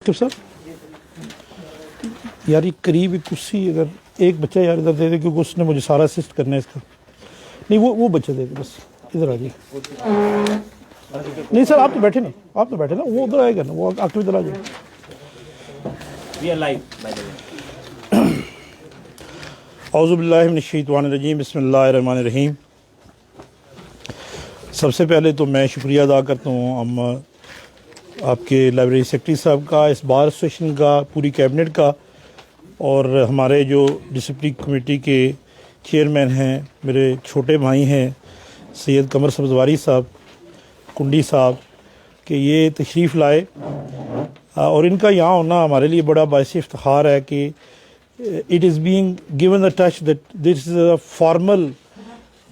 क्यों सर यार, ये करीब कुर्सी अगर एक बच्चा यार इधर दे दे, क्योंकि उसने मुझे सारा असिस्ट करना है इसका। नहीं, वो बच्चा दे दे बस, इधर आ जाइए। नहीं सर, आप तो बैठे ना, वो उधर आएगा ना, वो आके इधर आ जाए। औज़ु बिल्लाहि मिनश शैतानिर रजीम, बिस्मिल्लाहिर रहमानिर रहीम। सबसे पहले तो मैं शुक्रिया अदा करता हूँ आपके लाइब्रेरी सेक्रेटरी साहब का, इस बार एसोसिएशन का, पूरी कैबिनेट का, और हमारे जो डिसिप्लिन कमेटी के चेयरमैन हैं, मेरे छोटे भाई हैं सैयद कमर सब्ज़वारी साहब, कुंडी साहब, कि ये तशरीफ़ लाए। और इनका यहाँ होना हमारे लिए बड़ा बाइस इफ्तिखार है कि it is being given the touch that this is a formal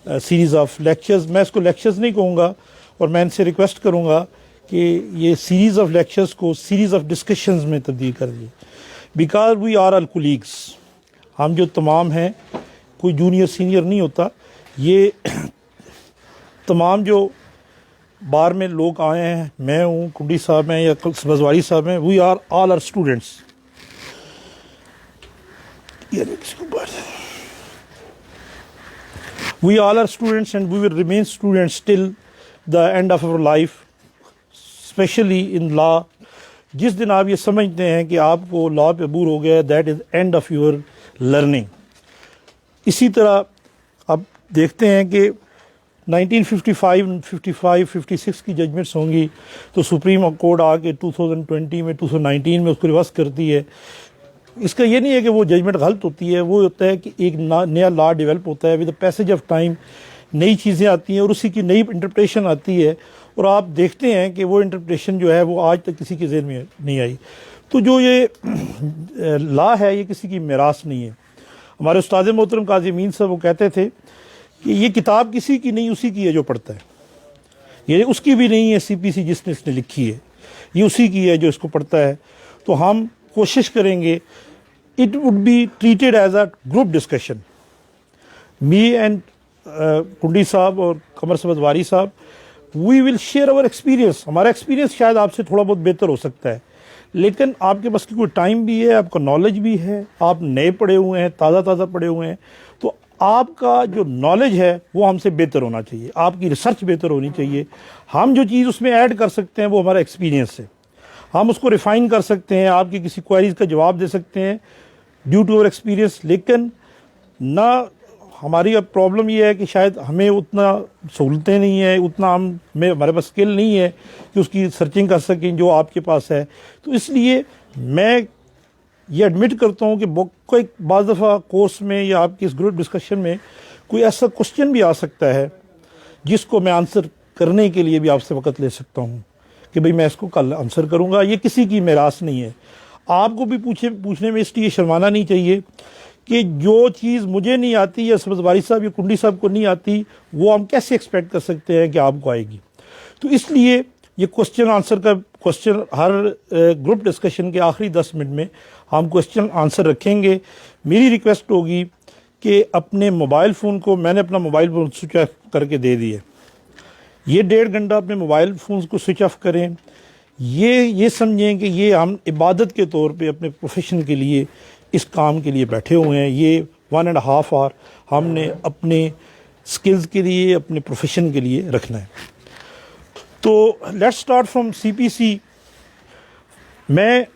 series of lectures. मैं इसको लेक्चर्स नहीं कहूँगा, और मैं इनसे रिक्वेस्ट करूँगा कि ये सीरीज़ ऑफ लेक्चर्स को सीरीज़ ऑफ डिस्कशंस में तब्दील कर दिए, because we are all colleagues. हम जो तमाम हैं, कोई जूनियर सीनियर नहीं होता। ये तमाम जो बार में लोग आए हैं, मैं हूँ, कुंडी साहब हैं या सब्ज़वारी साहब हैं, we are all are students. We all are students and we will remain students till the end of our life, especially in law. जिस दिन आप ये समझते हैं कि आपको लॉ पे अबूर हो गया है, that is end of your learning. इसी तरह अब देखते हैं कि 1955, 55, 56 की जजमेंट्स होंगी, तो सुप्रीम कोर्ट आके 2020 में 2019 में उसको रिवर्स करती है। इसका ये नहीं है कि वो जजमेंट गलत होती है, वो होता है कि एक नया लॉ डेवलप होता है, with the passage of time नई चीज़ें आती हैं और उसी की नई इंटरप्रिटेशन आती है, और आप देखते हैं कि वो इंटरप्रिटेशन जो है वो आज तक किसी के ज़हन में नहीं आई। तो जो ये लॉ है, ये किसी की मिरास नहीं है। हमारे उस्ताद मोहतरम काजी अमीन साहब वो कहते थे कि ये किताब किसी की नहीं, उसी की है जो पढ़ता है। ये उसकी भी नहीं है CPC जिसने इसने लिखी है, ये उसी की है जो इसको पढ़ता है। तो हम कोशिश करेंगे, it would be treated as a group discussion. Me and Kundi साहब और कमर सब्ज़वारी साहब, we will share our experience. हमारा एक्सपीरियंस शायद आपसे थोड़ा बहुत बेहतर हो सकता है, लेकिन आपके पास कोई टाइम भी है, आपका नॉलेज भी है, आप नए पढ़े हुए हैं, ताज़ा पढ़े हुए हैं, तो आपका जो नॉलेज है वो हमसे बेहतर होना चाहिए, आपकी रिसर्च बेहतर होनी चाहिए। हम जो चीज़ उसमें ऐड कर सकते हैं वो हमारा एक्सपीरियंस है, हम उसको रिफ़ाइन कर सकते हैं, आपकी किसी क्वेरीज़ का जवाब दे सकते हैं ड्यू टू अवर एक्सपीरियंस। लेकिन ना हमारी अब प्रॉब्लम ये है कि शायद हमें उतना सहूलतें नहीं है, उतना हमारे पास स्किल नहीं है कि उसकी सर्चिंग कर सकें जो आपके पास है। तो इसलिए मैं ये एडमिट करता हूँ कि कोई बाज़ दफ़ा कोर्स में या आपकी इस ग्रुप डिस्कशन में कोई ऐसा क्वेश्चन भी आ सकता है जिसको मैं आंसर करने के लिए भी आपसे वक़्त ले सकता हूँ कि भाई मैं इसको कल आंसर करूँगा। ये किसी की मिरास नहीं है। आपको भी पूछने में इसलिए शर्माना नहीं चाहिए कि जो चीज़ मुझे नहीं आती या सब्ज़वारी साहब या कुंडी साहब को नहीं आती, वो हम कैसे एक्सपेक्ट कर सकते हैं कि आपको आएगी। तो इसलिए ये क्वेश्चन आंसर का क्वेश्चन हर ग्रुप डिस्कशन के आखिरी 10 मिनट में हम क्वेश्चन आंसर रखेंगे। मेरी रिक्वेस्ट होगी कि अपने मोबाइल फ़ोन को, मैंने अपना मोबाइल फ़ोन स्विच ऑफ करके दे दिए, ये 1.5 घंटा अपने मोबाइल फ़ोन को स्विच ऑफ करें। ये समझें कि ये हम इबादत के तौर पे अपने प्रोफेशन के लिए, इस काम के लिए बैठे हुए हैं। ये 1.5 आवर हमने अपने स्किल्स के लिए, अपने प्रोफेशन के लिए रखना है। तो लेट्स स्टार्ट फ्रॉम CPC। मैं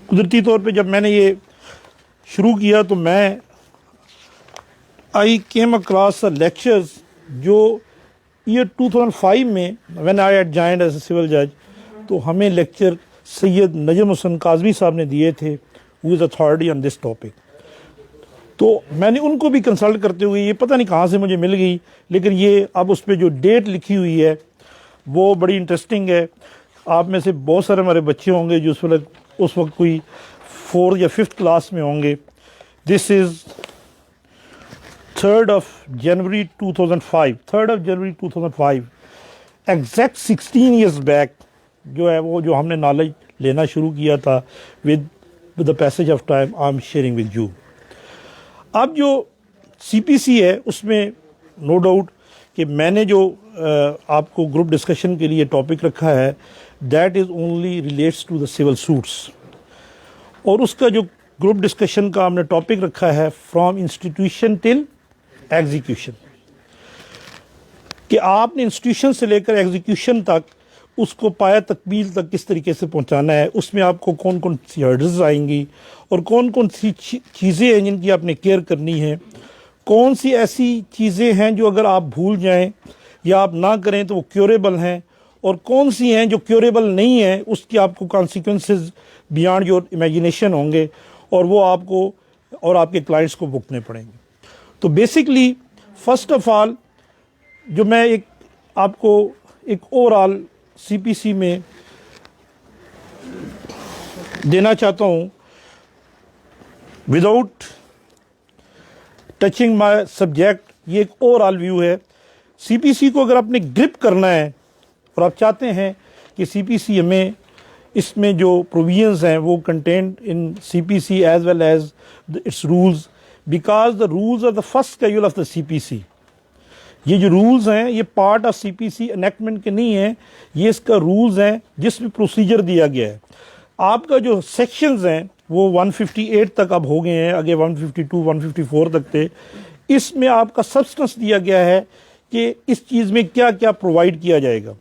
कुदरती तौर पे जब मैंने ये शुरू किया तो आई केम अक्रॉस लेक्चर्स जो ईयर 2005 में when I had joined as a civil जज, तो हमें लेक्चर सैयद नजम हुसैन काज़मी साहब ने दिए थे, who is authority on this topic. तो मैंने उनको भी कंसल्ट करते हुए, ये पता नहीं कहाँ से मुझे मिल गई, लेकिन ये अब उस पर जो डेट लिखी हुई है वो बड़ी इंटरेस्टिंग है। आप में से बहुत सारे हमारे बच्चे होंगे जो उस वक्त कोई 4th या 5th क्लास में होंगे। This is 3rd of January 2005, exact 16 years back जो है वो जो हमने नॉलेज लेना शुरू किया था with the passage of time I am sharing with you. अब जो CPC है उसमें नो डाउट कि मैंने जो आपको ग्रुप डिस्कशन के लिए टॉपिक रखा है that is only relates to the civil suits. और उसका जो ग्रुप डिस्कशन का हमने टॉपिक रखा है फ्रॉम इंस्टीट्यूशन टिल एग्जीक्यूशन, कि आपने इंस्टीट्यूशन से लेकर एग्जीक्यूशन तक उसको पाया तकमील तक किस तरीके से पहुंचाना है, उसमें आपको कौन कौन सी हर्डल्स आएंगी और कौन कौन सी चीज़ें हैं जिनकी आपने केयर करनी है, कौन सी ऐसी चीज़ें हैं जो अगर आप भूल जाएं या आप ना करें तो वो क्योरेबल हैं, और कौन सी हैं जो क्योरेबल नहीं है, उसकी आपको कॉन्सिक्वेंसेस बियॉन्ड योर इमेजिनेशन होंगे और वो आपको और आपके क्लाइंट्स को भुगतने पड़ेंगे। तो बेसिकली फर्स्ट ऑफ ऑल जो मैं एक आपको एक ओवरऑल सीपीसी में देना चाहता हूँ विदाउट टचिंग माय सब्जेक्ट, ये एक ओवरऑल व्यू है। सीपीसी को अगर आपने ग्रिप करना है और आप चाहते हैं कि सीपीसी हमें इसमें जो प्रोविजंस हैं वो content in CPC as well as its rules, because the rules are the first schedule of the CPC. ये जो रूल्स हैं ये पार्ट ऑफ सीपीसी एनेक्टमेंट के नहीं है, ये इसका रूल्स हैं जिसमें प्रोसीजर दिया गया है। आपका जो सेक्शंस हैं वो 158 तक अब हो गए हैं, आगे 152 154 तक थे। इसमें आपका सब्सटेंस दिया गया है कि इस चीज़ में क्या क्या प्रोवाइड किया जाएगा।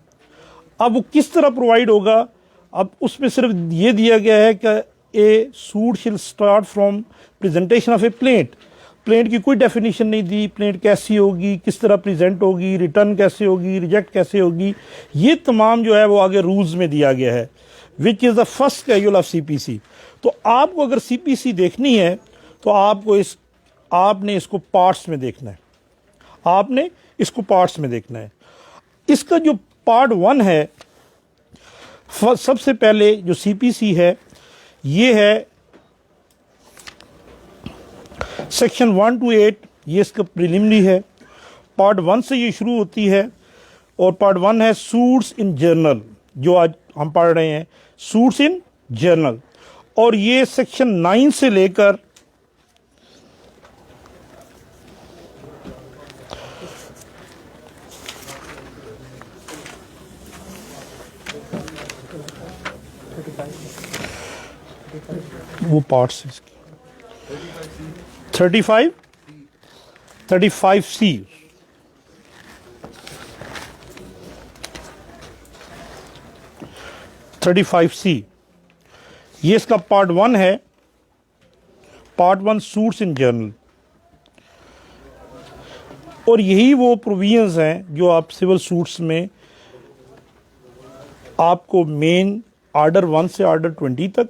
अब वो किस तरह प्रोवाइड होगा, अब उसमें सिर्फ ये दिया गया है कि ए सूट शिल start from presentation of a plaint. Plaint की कोई डेफिनेशन नहीं दी, प्लेंट कैसी होगी, किस तरह प्रेजेंट होगी, रिटर्न कैसे होगी, रिजेक्ट कैसे होगी, ये तमाम जो है वो आगे रूल्स में दिया गया है, which is the first schedule of CPC. तो आपको अगर सीपीसी देखनी है तो आपने इसको पार्ट्स में देखना है, आपने इसको पार्ट्स में देखना है। इसका जो पार्ट 1 है, सबसे पहले जो सीपीसी है ये है सेक्शन 1 to 8, ये इसका प्रिलिमिनरी है। पार्ट 1 से ये शुरू होती है और पार्ट 1 है सूट्स इन जर्नल, जो आज हम पढ़ रहे हैं सूट्स इन जर्नल, और ये सेक्शन 9 से लेकर वो पार्ट्स 35C, ये इसका पार्ट 1 है। पार्ट 1 सूट्स इन जर्नल, और यही वो प्रोविजंस हैं जो आप सिविल सूट्स में आपको मेन ऑर्डर 1 से ऑर्डर 20 तक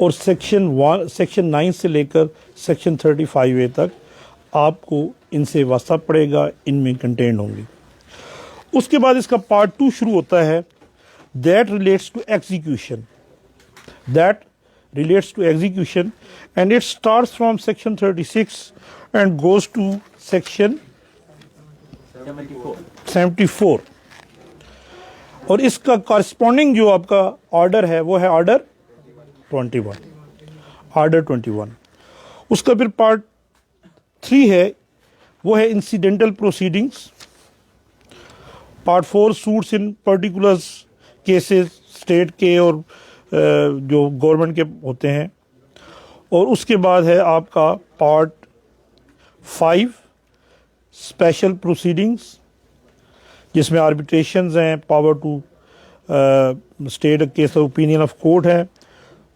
और सेक्शन 9 से लेकर सेक्शन 35A तक आपको इनसे वास्ता पड़ेगा, इनमें कंटेंट होंगे। उसके बाद इसका पार्ट 2 शुरू होता है, that relates to execution, and it starts from section 36 and goes to section 74, और इसका कॉरस्पॉन्डिंग जो आपका ऑर्डर है वो है ऑर्डर 21। उसका फिर पार्ट 3 है, वो है इंसिडेंटल प्रोसीडिंग्स। पार्ट 4 सूट्स इन पर्टिकुलर केसेस, स्टेट के और जो गवर्नमेंट के होते हैं। और उसके बाद है आपका पार्ट 5 स्पेशल प्रोसीडिंग्स, जिसमें आर्बिट्रेशंस हैं, power to state case of opinion of court है।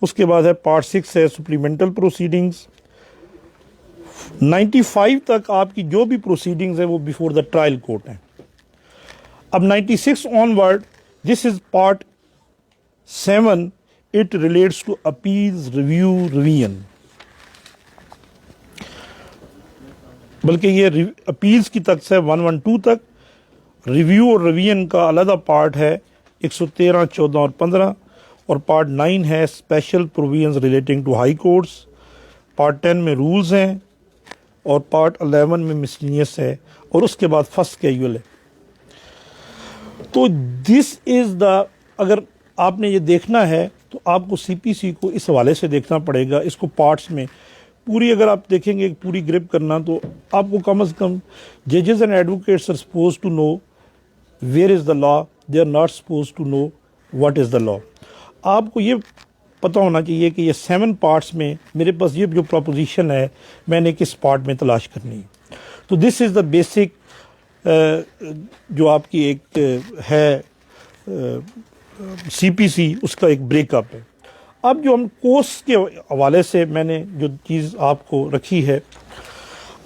उसके बाद है पार्ट 6 है सुप्लीमेंटल प्रोसीडिंग्स। 95 तक आपकी जो भी प्रोसीडिंग्स है वो बिफोर द ट्रायल कोर्ट हैं। अब 96 onward, this is part 7, it relates to appeals, review, revision. बल्कि ये अपील्स की तक से 112 तक, रिव्यू और रिवीजन का अलग पार्ट है 113, 14 और 15, और पार्ट 9 है special provisions relating to high courts. Part 10 में रूल्स हैं और पार्ट 11 में मिसलिनियस है, और उसके बाद फर्स्ट कैजुअल है। तो दिस इज़ द, अगर आपने ये देखना है तो आपको सीपीसी को इस हवाले से देखना पड़ेगा, इसको पार्ट्स में पूरी अगर आप देखेंगे पूरी ग्रिप करना, तो आपको कम से कम जजेस and advocates are suppose to know where is the law, they are not suppose to know what is the law. आपको ये पता होना चाहिए कि ये 7 पार्ट्स में मेरे पास ये जो प्रोपोजिशन है मैंने किस पार्ट में तलाश करनी है। तो दिस इज़ द बेसिक जो आपकी एक है CPC, उसका एक ब्रेकअप है। अब जो हम कोर्स के हवाले से मैंने जो चीज़ आपको रखी है,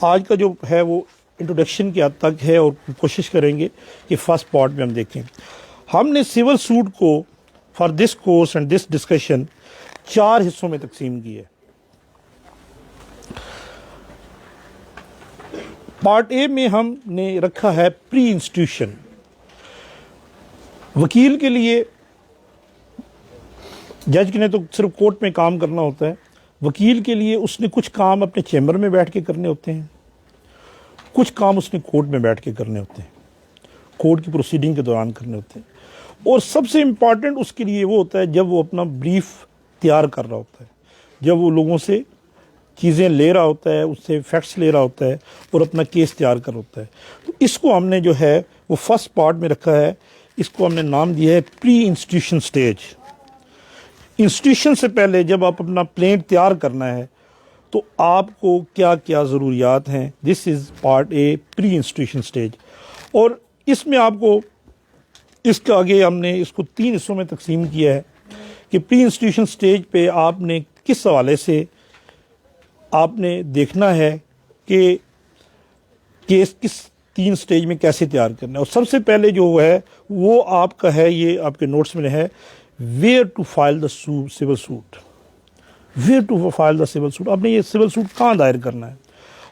आज का जो है वो इंट्रोडक्शन के हद तक है और कोशिश करेंगे कि फर्स्ट पार्ट में हम देखें। हमने सिविल सूट को for this course and this discussion 4 हिस्सों में तकसीम की है। पार्ट ए में हमने रखा है प्री इंस्टीट्यूशन। वकील के लिए, जज ने तो सिर्फ कोर्ट में काम करना होता है, वकील के लिए उसने कुछ काम अपने चैम्बर में बैठ के करने होते हैं, कुछ काम उसने कोर्ट में बैठ के करने होते हैं, कोर्ट की प्रोसीडिंग के दौरान करने होते हैं। और सबसे इम्पॉर्टेंट उसके लिए वो होता है जब वो अपना ब्रीफ तैयार कर रहा होता है, जब वो लोगों से चीज़ें ले रहा होता है, उससे फैक्ट्स ले रहा होता है और अपना केस तैयार कर होता है। तो इसको हमने जो है वो फर्स्ट पार्ट में रखा है। इसको हमने नाम दिया है प्री इंस्टीट्यूशन स्टेज। इंस्टीट्यूशन से पहले जब आप अपना प्लेन तैयार करना है तो आपको क्या क्या ज़रूरियात हैं, this is part A, pre institution stage. और इसमें आपको इसके आगे हमने इसको 3 हिस्सों में तकसीम किया है कि प्री इंस्टीट्यूशन स्टेज पे आपने किस हवाले से आपने देखना है कि केस किस 3 स्टेज में कैसे तैयार करना है। और सबसे पहले जो है वो आपका है, ये आपके नोट्स में है, where to file the civil suit. Where to file the civil suit, आपने ये सिविल सूट कहाँ दायर करना है।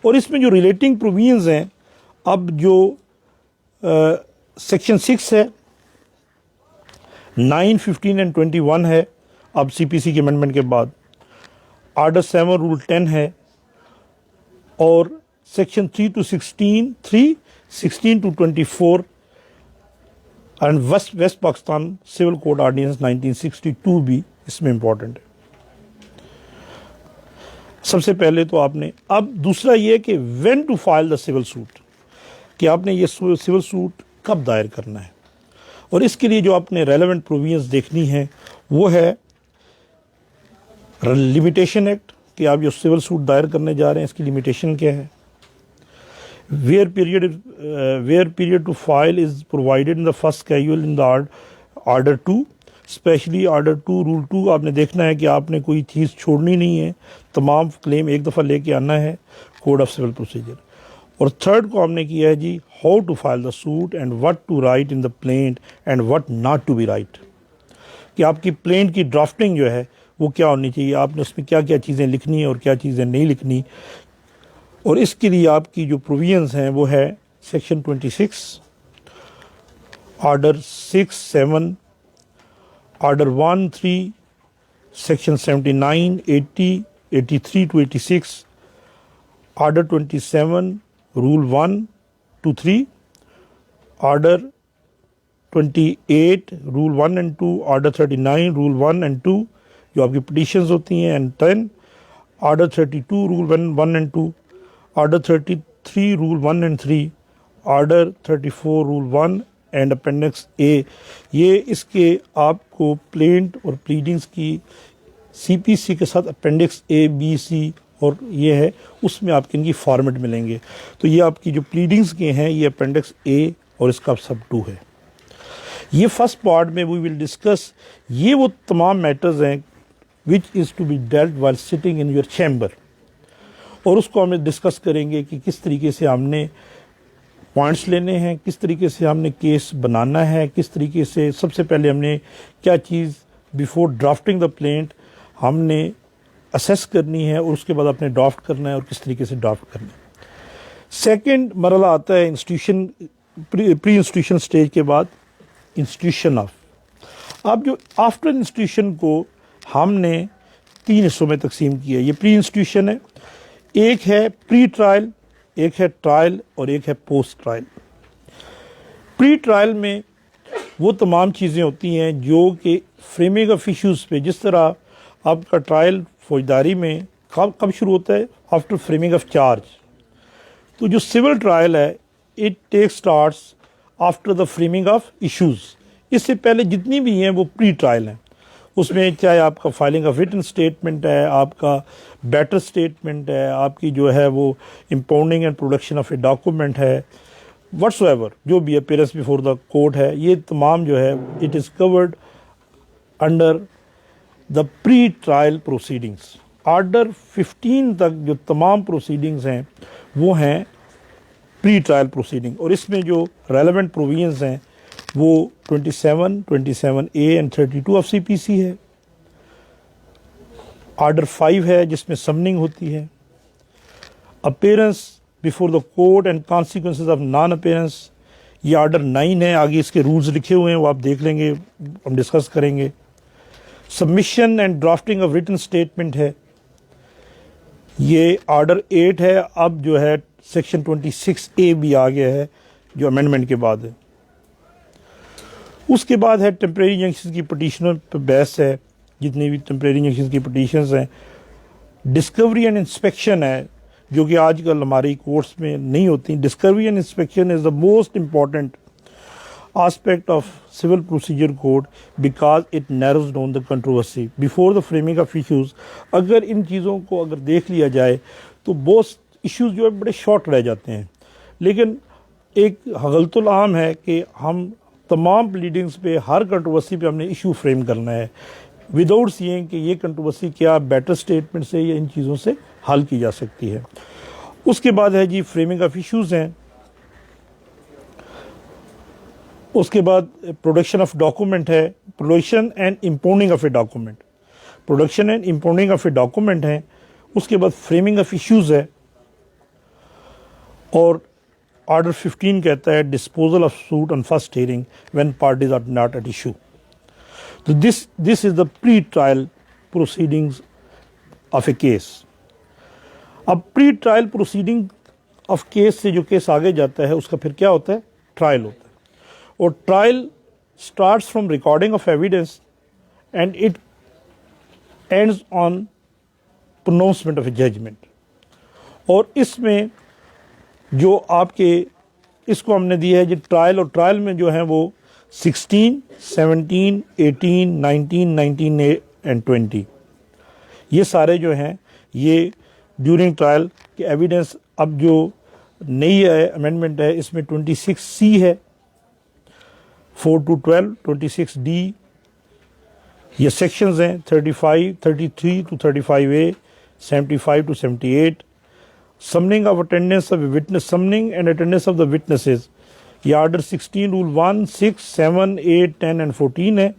और इसमें जो रिलेटिंग प्रोविजंस हैं, अब जो सेक्शन 6 है, 9, 15 एंड 21 है अब CPC के अमेंडमेंट के बाद, आर्डर 7 रूल 10 है, और section 3 to 16, 3, 16 to 24 and West Pakistan civil code ordinance 1962 भी इसमें इंपॉर्टेंट है। सबसे पहले तो आपने, अब दूसरा ये कि when to file the civil suit, कि आपने ये सिविल सूट कब दायर करना है। और इसके लिए जो आपने रेलेवेंट प्रोविजंस देखनी है वो है लिमिटेशन एक्ट, कि आप जो सिविल सूट दायर करने जा रहे हैं इसकी लिमिटेशन क्या है। Where period to file is provided in the first casual in the order 2, specially order 2 rule 2। आपने देखना है कि आपने कोई चीज़ छोड़नी नहीं है, तमाम क्लेम एक दफ़ा लेके आना है, कोड ऑफ सिविल प्रोसीजर। और थर्ड को हमने किया है जी, how to file the suit and what to write in the plaint and what not to be write, कि आपकी प्लेंट की ड्राफ्टिंग जो है वो क्या होनी चाहिए, आपने उसमें क्या क्या चीज़ें लिखनी है और क्या चीज़ें नहीं लिखनी। और इसके लिए आपकी जो प्रोविजंस हैं वो है section 26, order 6, 7, order 1, 3, section 79, 80, 83 to 86, order 27 rule 1 to 3, order 28 rule 1 and 2, order 39 rule 1 and 2 जो आपकी पिटिशंस होती हैं, and 10, order 32 rule 1 and 2, order 33 rule 1 and 3, order 34 rule 1 and appendix A. ये इसके आपको प्लेंट और प्लीडिंग्स की CPC के साथ अपेंडिक्स A, B, C और ये है, उसमें आपके इनकी फॉर्मेट मिलेंगे। तो ये आपकी जो प्लीडिंग्स के हैं ये अपेंडिक्स A और इसका सब 2 है। ये फर्स्ट पार्ट में वी विल डिस्कस ये वो तमाम मैटर्स हैं which is to be dealt while sitting in your chamber, और उसको हम डिस्कस करेंगे कि किस तरीके से हमने पॉइंट्स लेने हैं, किस तरीके से हमने केस बनाना है, किस तरीके से सबसे पहले हमने क्या चीज़ बिफोर ड्राफ्टिंग द प्लेंट हमने असेस करनी है और उसके बाद अपने ड्राफ्ट करना है और किस तरीके से ड्राफ्ट करना है। सेकंड मरला आता है इंस्टीट्यूशन, प्री इंस्टीट्यूशन स्टेज के बाद इंस्टीट्यूशन ऑफ। अब जो आफ्टर इंस्टीट्यूशन को हमने 3 हिस्सों में तकसीम किया। ये प्री इंस्टीट्यूशन है, एक है प्री ट्रायल, एक है ट्रायल और एक है पोस्ट ट्रायल। प्री ट्रायल में वो तमाम चीज़ें होती हैं जो कि फ्रेमिंग ऑफ इश्यूज़ पे, जिस तरह आपका ट्रायल फौजदारी में कब शुरू होता है, आफ्टर फ्रेमिंग ऑफ चार्ज। तो जो सिविल ट्रायल है it take starts after the framing of issues. इससे पहले जितनी भी हैं वो प्री ट्रायल हैं। उसमें चाहे आपका फाइलिंग ऑफ रिटन स्टेटमेंट है, आपका बेटर स्टेटमेंट है, आपकी जो है वो impounding and production of a document है, व्हाट्सएवर जो भी अपीयरेंस बिफोर द कोर्ट है, ये तमाम जो है it is covered under the pre trial proceedings. Order 15 तक जो तमाम प्रोसीडिंग्स हैं वो हैं प्री ट्रायल प्रोसीडिंग, और इसमें जो रेलेवेंट प्रोविजंस हैं वो 27, 27A एंड 32 ऑफ CPC है। ऑर्डर 5 है जिसमें समनिंग होती है, appearance before the court and consequences of non appearance, ये ऑर्डर 9 है। आगे इसके रूल्स लिखे हुए हैं, वो आप देख लेंगे, हम डिस्कस करेंगे। Submission and drafting of written statement है, ये ऑर्डर 8 है। अब जो है सेक्शन 26A भी आ गया है जो अमेंडमेंट के बाद है। उसके बाद है टेम्परेरी इंजंक्शन की पटिशनों पर बहस है, जितनी भी टेम्परेरी इंजंक्शन की पटिशन्स हैं। डिस्कवरी एंड इंस्पेक्शन है जो कि आजकल हमारी कोर्ट्स में नहीं होती। Discovery and inspection is the most important aspect of civil procedure code because it narrows down the controversy before the framing of issues। अगर इन चीज़ों को अगर देख लिया जाए तो बहुत इश्यूज जो है बड़े शॉर्ट रह जाते हैं, लेकिन एक गलतुल आम है कि हम तमाम प्लीडिंग्स पे हर कंट्रोवर्सी पे हमने इशू फ्रेम करना है विदाउट सीइंग कि ये कंट्रोवर्सी क्या बेटर स्टेटमेंट से या इन चीज़ों से हल की जा सकती है। उसके बाद है जी फ्रेमिंग ऑफ इश्यूज़ हैं। उसके बाद प्रोडक्शन ऑफ डॉक्यूमेंट है, production and impounding of a document, production and impounding of a document है। उसके बाद फ्रेमिंग ऑफ इश्यूज़ है, और ऑर्डर 15 कहता है disposal of suit on first hearing when parties are not at issue. तो this is the pre trial proceedings of a case. अब pre trial proceeding of case से जो केस आगे जाता है उसका फिर क्या होता है, ट्रायल होता है। और trial starts from recording of evidence and it ends on pronouncement of a judgment. और इसमें जो आपके इसको हमने दिया है जी ट्रायल, और ट्रायल में जो है वो 16, 17, 18, 19, 19A एंड 20 ये सारे जो हैं ये ड्यूरिंग ट्रायल के एविडेंस। अब जो नई अमेंडमेंट है इसमें 26C है, 4 to 12, 26D ये सेक्शंस हैं, 35, 33 to 35A, 75 to 78। Summoning of attendance of witness, summoning and attendance of the witnesses, ये ऑर्डर 16 रूल 1, 6, 7, 8, 10 एंड 14 है।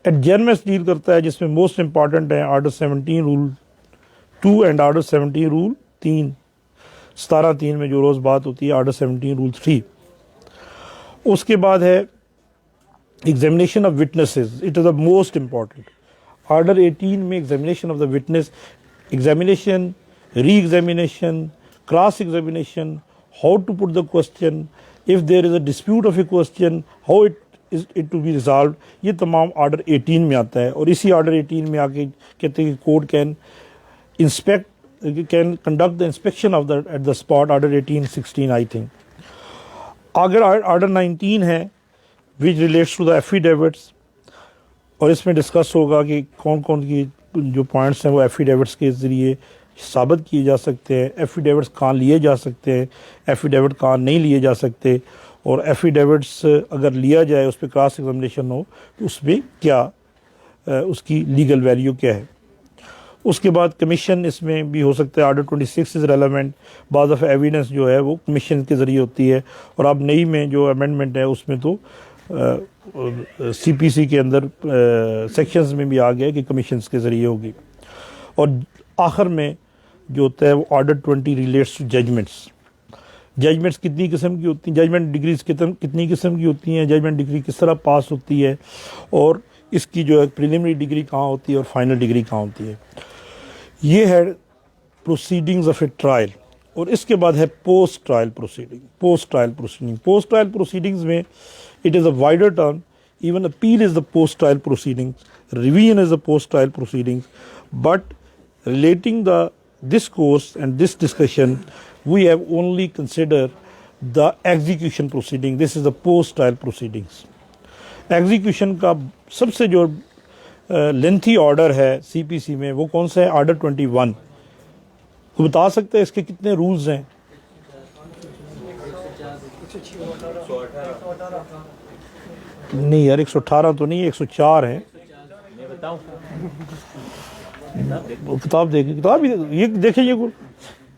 एडजर्नमेंट्स डील करता है जिसमें मोस्ट इंपॉर्टेंट है order 17 rule 2 and order 17 rule 3, 17-3 में जो रोज़ बात होती है ऑर्डर 17 रूल 3। उसके बाद है examination of witnesses, it is the most important. Order 18 में examination of the witness, examination, re examination, cross examination, how to put the question, if there is a dispute of a question, how it to be resolve, ये तमाम order 18 में आता है। और इसी order 18 में आके कहते हैं कि court can inspect, can conduct the inspection of the at the spot, order 18, 16 I think. अगर ऑर्डर 19 है which relates to the affidavits, और इसमें डिस्कस होगा कि कौन कौन की जो पॉइंट्स हैं वो एफिडेविट्स के ज़रिए साबित किए जा सकते हैं, एफिडेविट्स कहाँ लिए जा सकते हैं, एफिडेविट कहाँ नहीं लिए जा सकते, और एफिडेविट्स अगर लिया जाए उस पर क्रॉस एग्जामिनेशन हो तो उसमें क्या उसकी लीगल वैल्यू क्या है। उसके बाद कमीशन इसमें भी हो सकता है, ऑर्डर 26 इज़ रेलेवेंट। बाज़ ऑफ एविडेंस जो है वो कमीशन के ज़रिए होती है, और अब नई में जो अमेंडमेंट है उसमें तो CPC के अंदर सेक्शंस में भी आ गया कि कमीशंस के ज़रिए होगी। और आखिर में जो होता है वो order 20 relates to judgments. Judgments कितनी किस्म की होती हैं, जजमेंट डिग्रीज कितनी किस्म की होती हैं, जजमेंट डिग्री किस तरह पास होती है, और इसकी जो है प्रीलिमिनरी डिग्री कहाँ होती है और फाइनल डिग्री कहाँ होती है। ये है प्रोसीडिंग्स ऑफ ए ट्रायल। और इसके बाद है post trial proceeding. Post trial proceedings में it is a wider term, even appeal is the post trial proceedings, revision is the post trial proceedings, but relating this course and this discussion we have only considered the execution proceeding. This is the post trial proceedings. Execution का सबसे जो lengthy order है CPC में वो कौन सा है? Order 21। तो बता सकते हैं इसके कितने रूल्स हैं? नहीं यार, 118 तो नहीं, 104 है। वो किताब देखिए, किताब ये देखिए, ये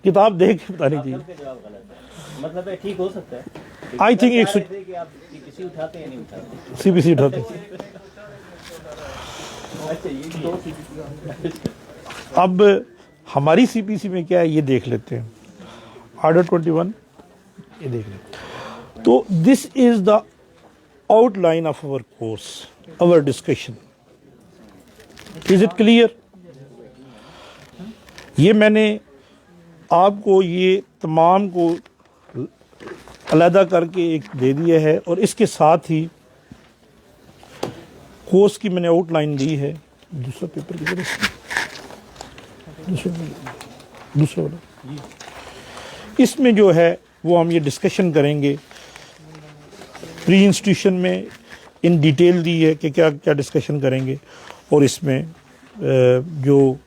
किताब देख के बतानी चाहिए। मतलब है ठीक हो सकता है। आई थिंक एक सीपीसी उठाते हैं नहीं उठाते? सीपीसी उठाते। अच्छा, ये दो सीपीसी। अब हमारी सीपीसी में क्या है ये देख लेते हैं। ऑर्डर 21 ये देख लेते हैं। तो this is the outline of our course, our discussion. Is it clear? ये मैंने आपको ये तमाम को अलहदा करके एक दे दिया है और इसके साथ ही कोर्स की मैंने आउटलाइन दी है। दूसरा पेपर की तरफ दूसरा वाला, इसमें जो है वो हम ये डिस्कशन करेंगे। प्री इंस्टीट्यूशन में इन डिटेल दी है कि क्या क्या डिस्कशन करेंगे, और इसमें जो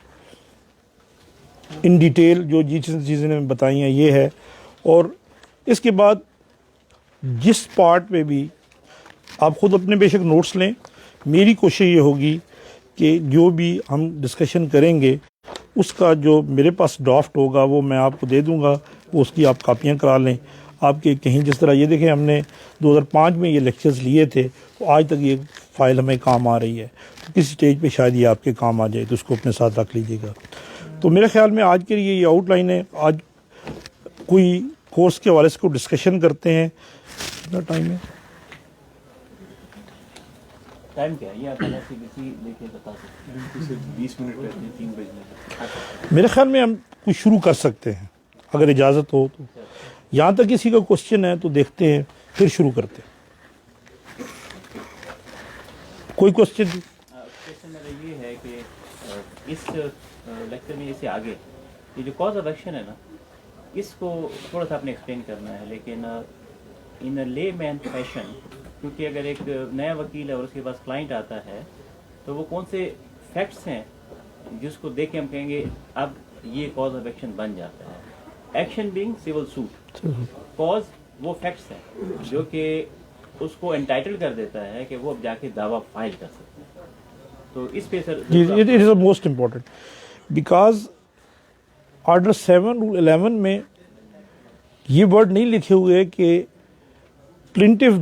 इन डिटेल जो चीज़ें ने बताई हैं ये है। और इसके बाद जिस पार्ट में भी आप ख़ुद अपने बेशक नोट्स लें, मेरी कोशिश ये होगी कि जो भी हम डिस्कशन करेंगे उसका जो मेरे पास ड्राफ्ट होगा वो मैं आपको दे दूंगा, वो उसकी आप कापियाँ करा लें आपके कहीं। जिस तरह ये देखें, हमने 2005 में ये लेक्चर्स लिए थे, तो आज तक ये फ़ाइल हमें काम आ रही है। तो किसी स्टेज पे शायद ये आपके काम आ जाए, तो उसको अपने साथ रख लीजिएगा। तो मेरे ख्याल में आज के लिए ये आउटलाइन है। आज कोई कोर्स के हवाले से को डिस्कशन करते हैं। कितना टाइम है? टाइम क्या है ये आपका सीबीसी लेके बता सकते हैं? 20 मिनट रहते हैं, 3 बजे। मेरे ख्याल में हम कुछ शुरू कर सकते हैं अगर इजाज़त हो तो। यहाँ तक किसी का क्वेश्चन है तो देखते हैं, फिर शुरू करते हैं। कोई क्वेश्चन? क्वेश्चन मेरा ये है कि इस लेक्चर में इससे आगे ये जो कॉज ऑफ एक्शन है ना, इसको थोड़ा सा आपने एक्सप्लेन करना है, लेकिन इन ले मैन फैशन। क्योंकि अगर एक नया वकील है और उसके पास क्लाइंट आता है तो वो कौन से फैक्ट्स हैं जिसको देख के हम कहेंगे अब ये कॉज ऑफ एक्शन बन जाता है। Action being civil suit, cause वो फैक्ट्स हैं जो कि उसको एंटाइटल कर देता है कि वो अब जाके दावा फाइल कर सकते हैं। तो इस पे sir it is the most important, because order 7 rule 11 में ये वर्ड नहीं लिखे हुए कि plaintiff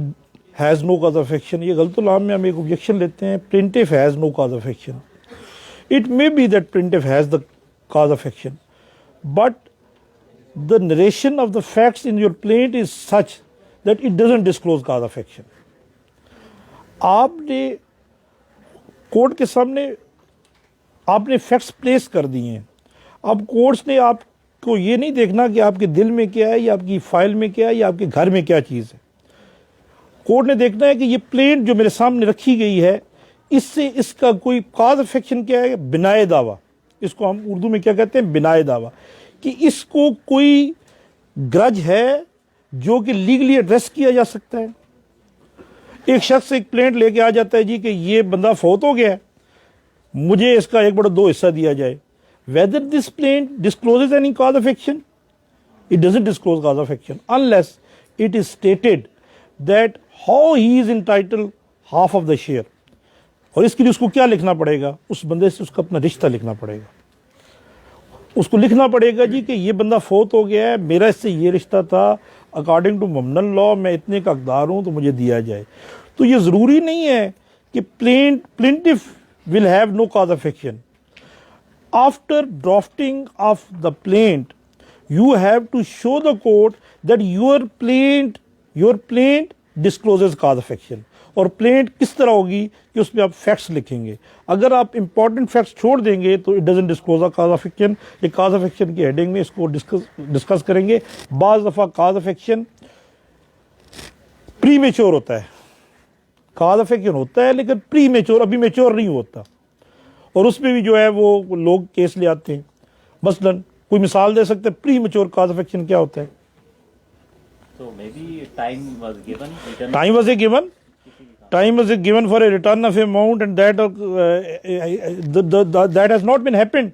has no cause of action. ये गलतुल-आम में हम एक ऑब्जेक्शन लेते हैं, plaintiff has no cause of action. It may be that plaintiff has the cause of action, but the narration of the facts in your plaint is such that it doesn't disclose cause of action. आपने court के सामने आपने facts place कर दिए हैं। अब courts ने आपको ये नहीं देखना कि आपके दिल में क्या है या आपकी फाइल में क्या है या आपके घर में क्या चीज़ है। कोर्ट ने देखना है कि ये प्लेंट जो मेरे सामने रखी गई है, इससे इसका कोई कॉज ऑफ एक्शन क्या है? बिनाए दावा, इसको हम उर्दू में क्या कहते हैं? बिनाए दावा, कि इसको कोई ग्रज है जो कि लीगली एड्रेस किया जा सकता है। एक शख्स एक प्लेंट लेके आ जाता है जी कि ये बंदा फौत हो गया है, मुझे इसका 1/2 हिस्सा दिया जाए। Whether this plaint discloses any cause of action? It doesn't disclose cause of action unless it is stated that how he is entitle half of the share. और इसके लिए उसको क्या लिखना पड़ेगा? उस बंदे से उसका अपना रिश्ता लिखना पड़ेगा। उसको लिखना पड़ेगा जी कि ये बंदा फौत हो गया है, मेरा इससे ये रिश्ता था, अकॉर्डिंग टू ममनन लॉ मैं इतने का हकदार हूँ, तो मुझे दिया जाए। तो ये ज़रूरी नहीं है कि plaintiff will have no cause of action. After drafting of the plaint you have to show the court that your plaint discloses cause of action. और प्लेंट किस तरह होगी कि उसमें आप फैक्ट्स लिखेंगे। अगर आप इंपॉर्टेंट फैक्ट्स छोड़ देंगे तो it doesn't disclose a cause of action. ये कॉज ऑफ एक्शन की हेडिंग में इसको डिस्कस करेंगे। बाज़ दफ़ा cause of action pre mature होता है, कॉज ऑफ एक्शन होता है लेकिन प्री मेच्योर, अभी मेच्योर नहीं होता, और उसमें भी जो है वो लोग केस ले आते हैं। मसलन कोई मिसाल दे सकते हैं pre mature cause of action क्या होता है? So maybe time was given. Time was a given. time is given for a return of amount and that that has not been happened.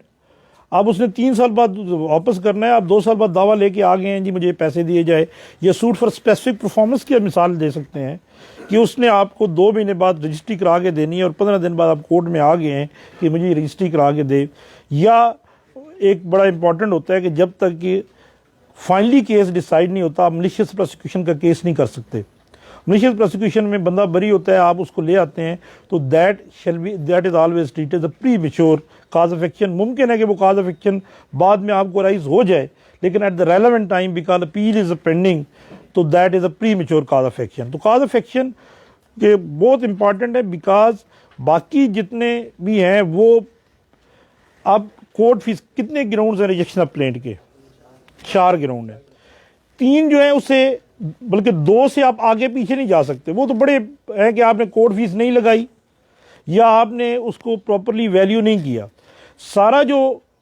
अब उसने 3 साल बाद वापस करना है, आप 2 साल बाद दावा लेके आ गए हैं जी मुझे पैसे दिए जाए। ये सूट फॉर स्पेसिफिक परफॉर्मेंस की मिसाल दे सकते हैं कि उसने आपको 2 महीने बाद रजिस्ट्री करा के देनी है और 15 दिन बाद आप कोर्ट में आ गए हैं कि मुझे रजिस्ट्री करा के दे। या एक बड़ा इंपॉर्टेंट होता है कि जब तक कि फाइनली केस डिसाइड नहीं होता आप मलिशियस प्रोसिक्यूशन का केस नहीं कर सकते। मलिशियस प्रोसिक्यूशन में बंदा बरी होता है, आप उसको ले आते हैं तो that is always treated the pre mature cause of action. मुमकिन है कि वो काज ऑफ एक्शन बाद में आपको राइज हो जाए, लेकिन at the relevant time because appeal is pending, तो that is a premature cause of action. तो काज ऑफ एक्शन के बहुत इंपॉर्टेंट है बिकॉज बाकी जितने भी हैं वो अब कोर्ट फीस कितने ग्राउंड हैं रिजेक्शन ऑफ प्लेंट के? 4 ग्राउंड है। 3 जो है उसे बल्कि 2 से आप आगे पीछे नहीं जा सकते। वो तो बड़े है कि आपने कोर्ट फीस नहीं लगाई या आपने उसको प्रॉपरली वैल्यू नहीं किया। सारा जो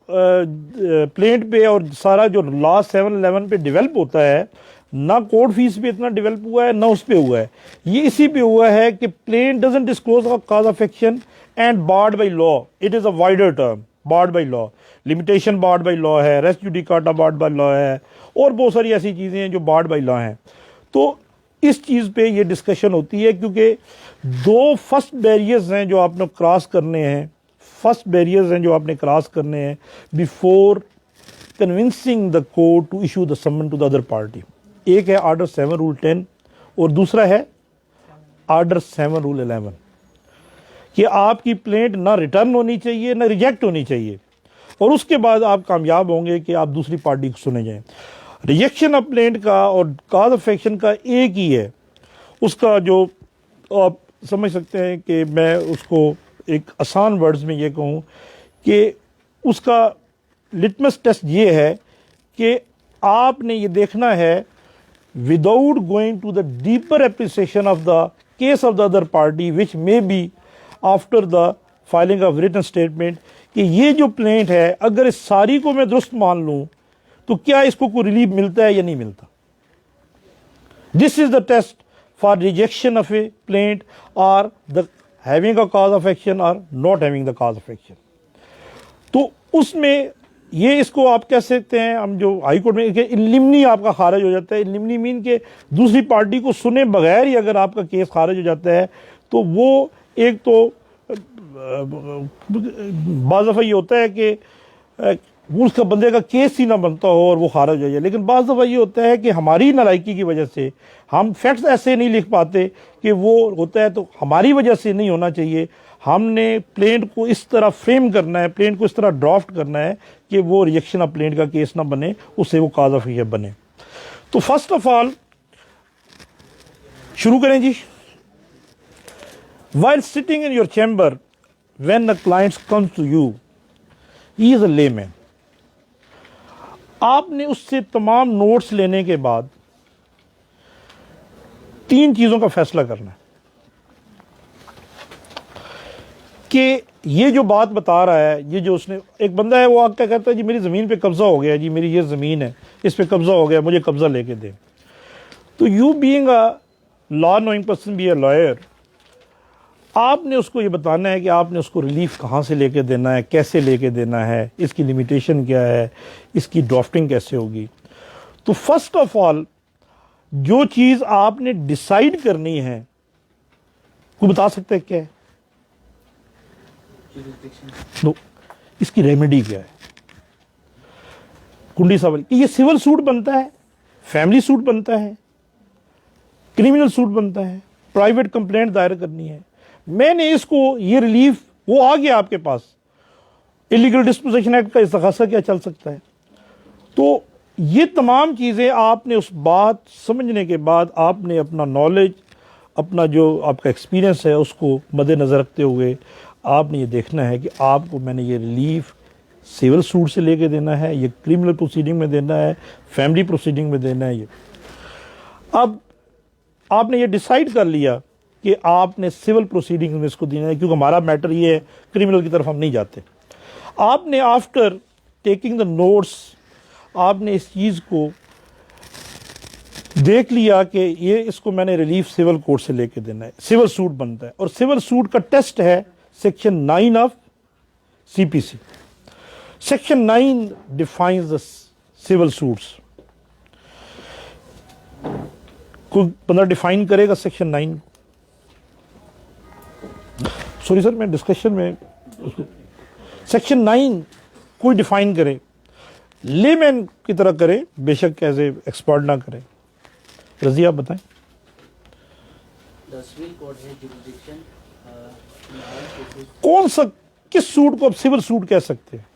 प्लेंट पे और सारा जो लॉ 711 पे डेवलप होता है ना कोर्ट फीस पे इतना डेवलप हुआ है ना उस पे हुआ है। ये इसी पे हुआ है कि plaint doesn't disclose cause of action and barred by law. It is a wider term, barred by law. Limitation barred by law है, res judicata barred by law है और बहुत सारी ऐसी चीज़ें हैं जो बार्ड बाय लॉ हैं। तो इस चीज़ पे ये डिस्कशन होती है क्योंकि 2 फर्स्ट बैरियर्स हैं जो आपने क्रॉस करने हैं। फर्स्ट बैरियर्स हैं जो आपने क्रॉस करने हैं before convincing the court to issue the summon to the other party. एक है आर्डर 7 रूल 10 और दूसरा है आर्डर 7 रूल 11 कि आपकी प्लेंट ना रिटर्न होनी चाहिए ना रिजेक्ट होनी चाहिए और उसके बाद आप कामयाब होंगे कि आप दूसरी पार्टी को सुने जाएं। रिजेक्शन ऑफ प्लेंट का और काज ऑफ एक्शन का एक ही है। उसका जो आप समझ सकते हैं कि मैं उसको एक आसान वर्ड्स में ये कहूँ कि उसका लिटमस टेस्ट ये है कि आपने ये देखना है without going to the deeper appreciation of the case of the other party which may be after the filing of written statement कि ये जो प्लेंट है अगर इस सारी को मैं दुरुस्त मान लूँ तो क्या इसको कोई रिलीफ मिलता है या नहीं मिलता। This is the test for rejection of a plaint और the having a cause of action और not having the cause of action. तो उसमें ये इसको आप कह सकते हैं हम जो हाई कोर्ट में इलिमनी आपका खारिज हो जाता है। इलिमनी मीन के दूसरी पार्टी को सुने बगैर ही अगर आपका केस खारिज हो जाता है तो वो एक तो बाज़ दफ़ा ये होता है कि उसका बंदे का केस ही ना बनता हो और वो खारिज हो जाए, लेकिन बाज़ दफ़ा ये होता है कि हमारी नालायकी की वजह से हम फैक्ट्स ऐसे नहीं लिख पाते कि वो होता है, तो हमारी वजह से नहीं होना चाहिए। हमने प्लेंट को इस तरह फ्रेम करना है, प्लेंट को इस तरह ड्राफ्ट करना है कि वो रिजेक्शन ऑफ प्लेंट का केस ना बने, उससे वो काज ऑफ एक्शन बने। तो फर्स्ट ऑफ ऑल शुरू करें जी। While sitting in your chamber, when the client comes to you, he is a layman. आपने उससे तमाम नोट्स लेने के बाद 3 चीज़ों का फैसला करना है कि ये जो बात बता रहा है, ये जो उसने एक बंदा है वो आके कहता है जी मेरी ज़मीन पे कब्ज़ा हो गया, जी मेरी ये ज़मीन है इस पे कब्ज़ा हो गया, मुझे कब्ज़ा लेके दे। तो you being a law knowing person, be a lawyer, आपने उसको ये बताना है कि आपने उसको रिलीफ कहाँ से लेके देना है, कैसे लेके देना है, इसकी लिमिटेशन क्या है, इसकी ड्राफ्टिंग कैसे होगी। तो फर्स्ट ऑफ ऑल जो चीज़ आपने डिसाइड करनी है, कोई बता सकते हैं क्या है? तो इसकी रेमेडी क्या है? कुंडी सवाल कि ये सिविल सूट बनता है, फैमिली सूट बनता है, क्रिमिनल सूट बनता है, प्राइवेट कंप्लेंट दायर करनी है। मैंने इसको ये रिलीफ वो आ गया आपके पास, इलीगल डिस्पोजिशन एक्ट का इस्तिगासा क्या चल सकता है। तो ये तमाम चीज़ें आपने उस बात समझने के बाद आपने अपना नॉलेज, अपना जो आपका एक्सपीरियंस है उसको मद्देनज़र रखते हुए आपने ये देखना है कि आपको मैंने ये रिलीफ सिविल सूट से लेके देना है, ये क्रिमिनल प्रोसीडिंग में देना है, फैमिली प्रोसीडिंग में देना है। ये अब आपने ये डिसाइड कर लिया कि आपने सिविल प्रोसीडिंग में इसको देना है, क्योंकि हमारा मैटर ये है, क्रिमिनल की तरफ हम नहीं जाते। आपने आफ्टर टेकिंग द नोट्स आपने इस चीज़ को देख लिया कि ये इसको मैंने रिलीफ सिविल कोर्ट से लेके देना है, सिविल सूट बनता है और सिविल सूट का टेस्ट है section 9 of CPC. Section 9 defines the civil suits. कोई बंदा डिफाइन करेगा सेक्शन 9? सॉरी सर, मैं डिस्कशन में सेक्शन 9 कोई डिफाइन करे, लेमैन की तरह करे, बेशक एज ए एक्सपर्ट ना करे। रजी आप बताएं। कौन सा, किस सूट को आप सिविल सूट कह सकते हैं?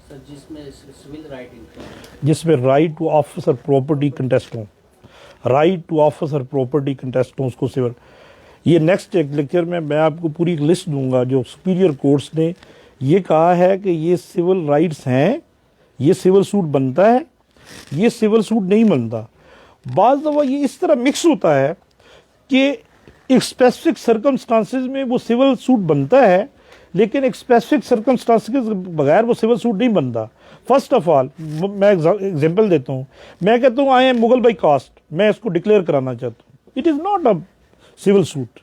सर जिसमें सिविल राइट, जिसमें right to office or property contest हो, right to office or property contest हो, उसको सिविल। ये नेक्स्ट एक लेक्चर में मैं आपको पूरी एक लिस्ट दूंगा जो सुपीरियर कोर्ट्स ने ये कहा है कि ये सिविल राइट्स हैं, ये सिविल सूट बनता है, ये सिविल सूट नहीं बनता। बाज़ दफ़ा ये इस तरह मिक्स होता है कि एक स्पेसिफिक सर्कमस्टांसिस में वो सिविल सूट बनता है, लेकिन एक स्पेसिफिक सर्कमस्टांसिस के बगैर वो सिविल सूट नहीं बनता। फर्स्ट ऑफ ऑल मैं एग्जांपल देता हूँ, मैं कहता हूँ I am Mughal by caste, मैं इसको डिक्लेयर कराना चाहता हूँ, it is not a civil suit.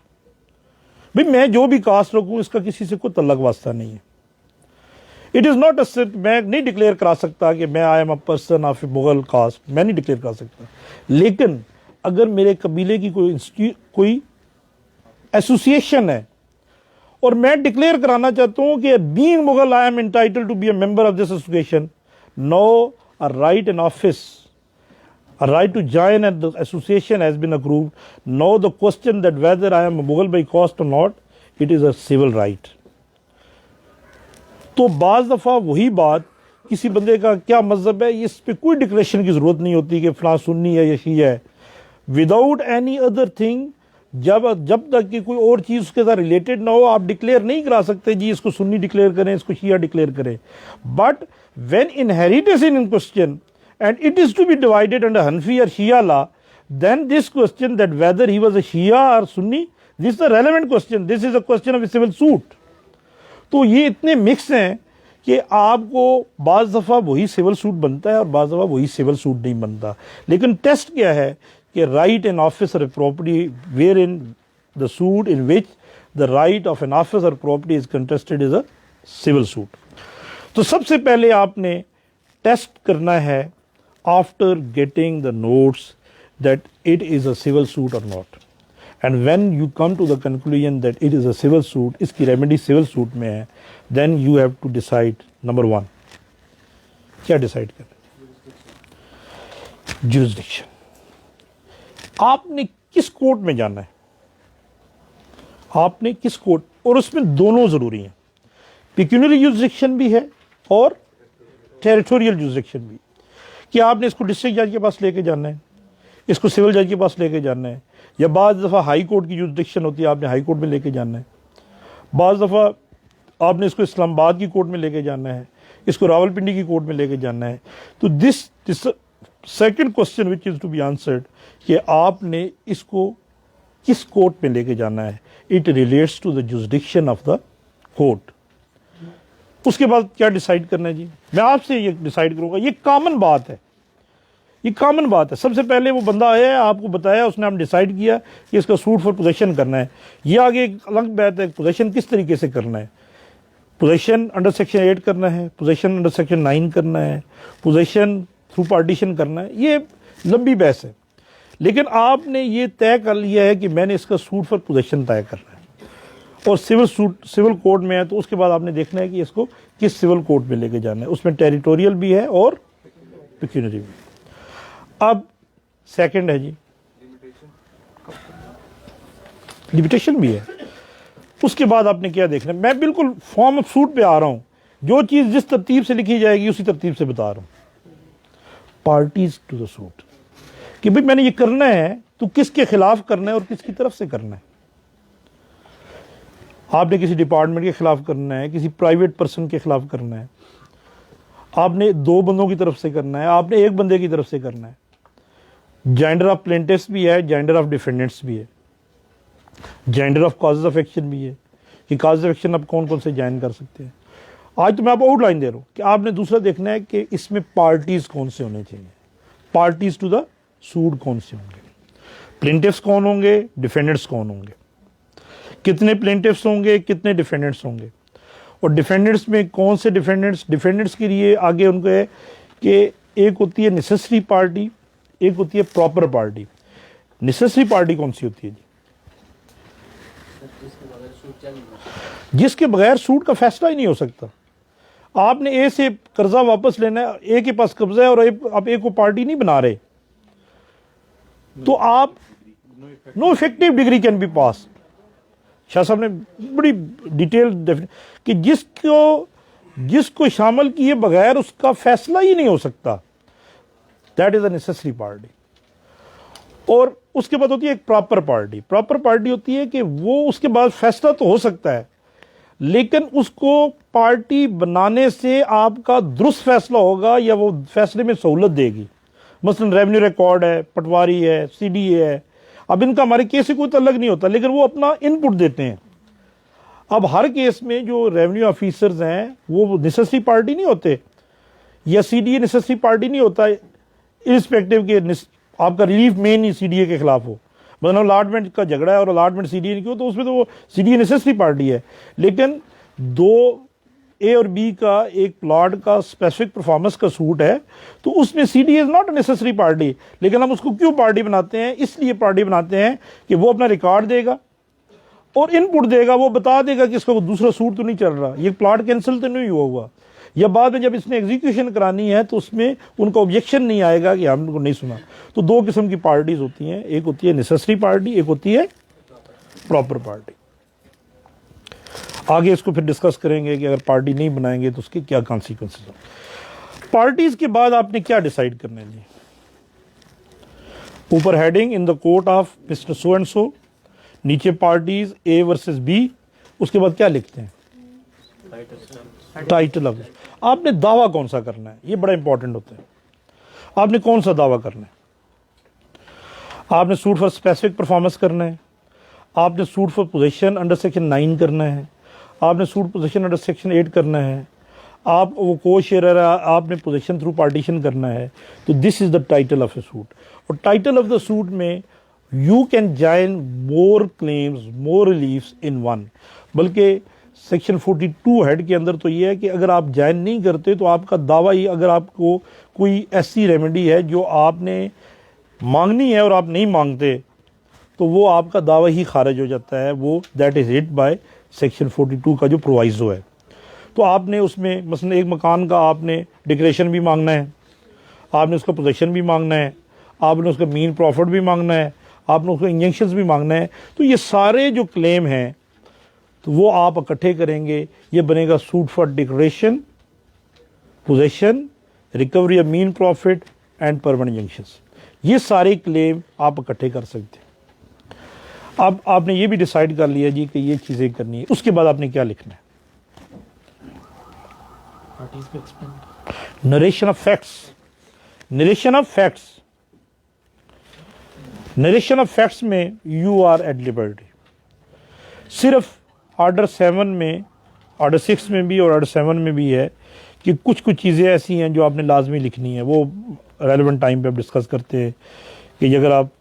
भाई मैं जो भी कास्ट रखूँ इसका किसी से कोई तल्लक वास्ता नहीं है। इट इज़ नॉट अ, मैं नहीं डिक्लेयर करा सकता कि मैं I am a person of Mughal caste, मैं नहीं डिक्लेयर करा सकता। लेकिन अगर मेरे कबीले की कोई एसोसिएशन है और मैं डिक्लेयर कराना चाहता हूँ कि being Mughal I am entitled to be a member of this association, no a right in office, a right to join and the association has been approved. Now the question that whether I am a Mughal by caste or not, it is a civil right. तो बाज़ दफ़ा वही बात, किसी बंदे का क्या मज़हब है, इस पे कोई डिक्लेरेशन की ज़रूरत नहीं होती कि फ़लाँ सुन्नी है या शिया है। विदाउट एनी अदर थिंग, जब तक कि कोई और चीज़ उसके साथ रिलेटेड ना हो, आप डिक्लेयर नहीं करा सकते जी इसको सुन्नी डिक्लेयर करें, इसको शिया डिक्लेयर करें। But when inheritance in question and it is to be divided under Hanafi or Shia law, then this question that whether he was a Shia or Sunni, this is a relevant question. This is a question of a civil suit. तो ये इतने mix हैं कि आपको बाज़ दफ़ा वही civil suit बनता है और बाज़ दफ़ा वही सिविल सूट नहीं बनता। लेकिन टेस्ट क्या है कि right an officer property where in the suit in which the right of an officer property is contested is a civil suit. तो सबसे पहले आपने टेस्ट करना है after getting the notes that it is a civil suit or not, and when you come to the conclusion that it is a civil suit, इसकी remedy civil suit में है, then you have to decide number 1, क्या decide करना? jurisdiction। आपने किस court में जाना है, आपने किस कोर्ट, और उसमें दोनों जरूरी हैं, पिक्यूनरी jurisdiction भी है और टेरिटोरियल jurisdiction भी। कि आपने इसको डिस्ट्रिक्ट जज के पास लेके जाना है, इसको सिविल जज के पास लेके जाना है, या बाज़ दफ़ा हाई कोर्ट की जुरिडिक्शन होती है, आपने हाई कोर्ट में लेके जाना है, बाज़ दफ़ा आपने इसको इस्लामाबाद की कोर्ट में लेके जाना है, इसको रावलपिंडी की कोर्ट में लेके जाना है। तो this second question which is to be answered कि आपने इसको किस कोर्ट में लेके जाना है, it relates to the jurisdiction of the court. उसके बाद क्या डिसाइड करना है जी, मैं आपसे ये डिसाइड करूंगा। ये कॉमन बात है, ये कॉमन बात है। सबसे पहले वो बंदा आया है, आपको बताया, उसने हम डिसाइड किया कि इसका सूट फॉर पोजेशन करना है। ये आगे एक अलग बात है, पोजेशन किस तरीके से करना है, पोजेशन अंडर सेक्शन 8 करना है, पोजेशन अंडर सेक्शन 9 करना है, पोजेशन थ्रू पार्टीशन करना है, ये लंबी बहस है। लेकिन आपने ये तय कर लिया है कि मैंने इसका सूट फॉर पोजेशन तय करना है और सिविल कोर्ट में है, तो उसके बाद आपने देखना है कि इसको किस सिविल कोर्ट में लेके जाना है। उसमें टेरिटोरियल भी है और पिक्यूनरी भी। अब सेकंड है जी लिमिटेशन भी है। उसके बाद आपने क्या देखना है, मैं बिल्कुल फॉर्म ऑफ सूट पे आ रहा हूं, जो चीज जिस तरतीब से लिखी जाएगी उसी तरतीब से बता रहा हूं। पार्टीज टू द सूट, कि भाई मैंने ये करना है तो किसके खिलाफ करना है और किसकी तरफ से करना है। आपने किसी डिपार्टमेंट के खिलाफ करना है, किसी प्राइवेट पर्सन के खिलाफ करना है, आपने 2 बंदों की तरफ से करना है, आपने 1 बंदे की तरफ से करना है। जेंडर ऑफ प्लेंटिफ्स भी है, जेंडर ऑफ डिफेंडेंट्स भी है, gender of causes of action भी है कि कॉजेज ऑफ एक्शन आप कौन कौन से ज्वाइन कर सकते हैं। आज तो मैं आपको आउटलाइन दे रहा हूँ कि आपने दूसरा देखना है कि इसमें पार्टीज कौन से होने चाहिए, पार्टीज टू द सूड कौन से होंगे, प्लेंटिफ्स कौन होंगे, डिफेंडेंट्स कौन होंगे, कितने प्लेंटिफ्स होंगे, कितने डिफेंडेंट्स होंगे, और डिफेंडेंट्स में कौन से डिफेंडेंट्स के लिए आगे उनको है कि एक होती है नेसेसरी पार्टी, एक होती है प्रॉपर पार्टी। नेसेसरी पार्टी कौन सी होती है जी? जिसके बगैर सूट चल नहीं सकता। जिसके बगैर सूट का फैसला ही नहीं हो सकता। आपने ए से कर्जा वापस लेना है, ए के पास कब्जा है और आप ए को पार्टी नहीं बना रहे, तो आप no effective degree can be pass. Shah साहब ने बड़ी डिटेल कि जिसको शामिल किए बगैर उसका फैसला ही नहीं हो सकता, that is a necessary party. और उसके बाद होती है एक प्रॉपर पार्टी। प्रॉपर पार्टी होती है कि वो उसके बाद फैसला तो हो सकता है, लेकिन उसको पार्टी बनाने से आपका दुरुस्त फैसला होगा या वो फैसले में सहूलत देगी। मसलन रेवेन्यू रिकॉर्ड है, पटवारी है, सीडीए है, अब इनका हमारे केस से कोई तल्लक नहीं होता, लेकिन वो अपना इनपुट देते हैं। अब हर केस में जो रेवेन्यू ऑफिसर्स हैं वो नेसेसरी पार्टी नहीं होते, या सीडीए नेसेसरी पार्टी नहीं होता, इरिस्पेक्टिव के आपका रिलीफ मेन ही सीडीए के खिलाफ हो। मतलब अलाटमेंट का झगड़ा है और अलाटमेंट सीडीए ने क्यों, तो उसमें तो वो सीडीए नेसेसरी पार्टी है। लेकिन दो ए और बी का एक प्लॉट का स्पेसिफिक परफॉर्मेंस का सूट है, तो उसमें CDA is not necessary party, लेकिन हम उसको क्यों पार्टी बनाते हैं? इसलिए पार्टी बनाते हैं कि वो अपना रिकॉर्ड देगा और इनपुट देगा, वो बता देगा कि इसका दूसरा सूट तो नहीं चल रहा, ये प्लॉट कैंसिल तो नहीं हुआ हुआ, या बाद में जब इसने एग्जीक्यूशन करानी है तो उसमें उनका ऑब्जेक्शन नहीं आएगा कि हमने को नहीं सुना। तो दो किस्म की पार्टीज होती हैं, एक होती है नेसेसरी पार्टी, एक होती है प्रॉपर पार्टी। आगे इसको फिर डिस्कस करेंगे कि अगर पार्टी नहीं बनाएंगे तो उसके क्या कॉन्सिक्वेंसेस हैं। पार्टीज के बाद आपने क्या डिसाइड करना है जी? ऊपर heading in the court of mister so and so, नीचे पार्टीज ए वर्सेस बी, उसके बाद क्या लिखते हैं? Title of. आपने दावा कौन सा करना है, ये बड़ा इंपॉर्टेंट होता है। आपने कौन सा दावा करना है? आपने सूट फॉर स्पेसिफिक परफॉर्मेंस करना है, आपने suit for position under section 9 करना है, आपने सूट पोजीशन अंडर सेक्शन 8 करना है, आप वो को शेयर आपने पोजीशन थ्रू पार्टीशन करना है। तो this is the title of A suit. और टाइटल ऑफ द सूट में you can join more claims, more reliefs in one. बल्कि सेक्शन 42 हेड के अंदर तो ये है कि अगर आप ज्वाइन नहीं करते तो आपका दावा ही, अगर आपको कोई ऐसी रेमेडी है जो आपने मांगनी है और आप नहीं मांगते तो वो आपका दावा ही खारिज हो जाता है, वो that is hit by section 42 का जो प्रोवाइजो है। तो आपने उसमें मसलन एक मकान का आपने डिक्लेरेशन भी मांगना है, आपने उसका पोजीशन भी मांगना है, आपने उसका मीन प्रॉफिट भी मांगना है, आपने उसका इंजेक्शंस भी मांगना है। तो ये सारे जो क्लेम हैं तो वो आप इकट्ठे करेंगे, ये बनेगा suit for declaration, position, recovery of mean profit and permanent injections. ये सारे क्लेम आप इकट्ठे कर सकते हैं। अब आपने ये भी डिसाइड कर लिया जी कि ये चीज़ें करनी है, उसके बाद आपने क्या लिखना है? Narration of facts. Narration of facts, narration of facts में यू आर एट लिबर्टी। सिर्फ ऑर्डर 7 में, ऑर्डर 6 में भी और ऑर्डर 7 में भी है कि कुछ कुछ चीज़ें ऐसी हैं जो आपने लाजमी लिखनी है। वो रेलेवेंट टाइम पे आप डिस्कस करते हैं कि अगर आप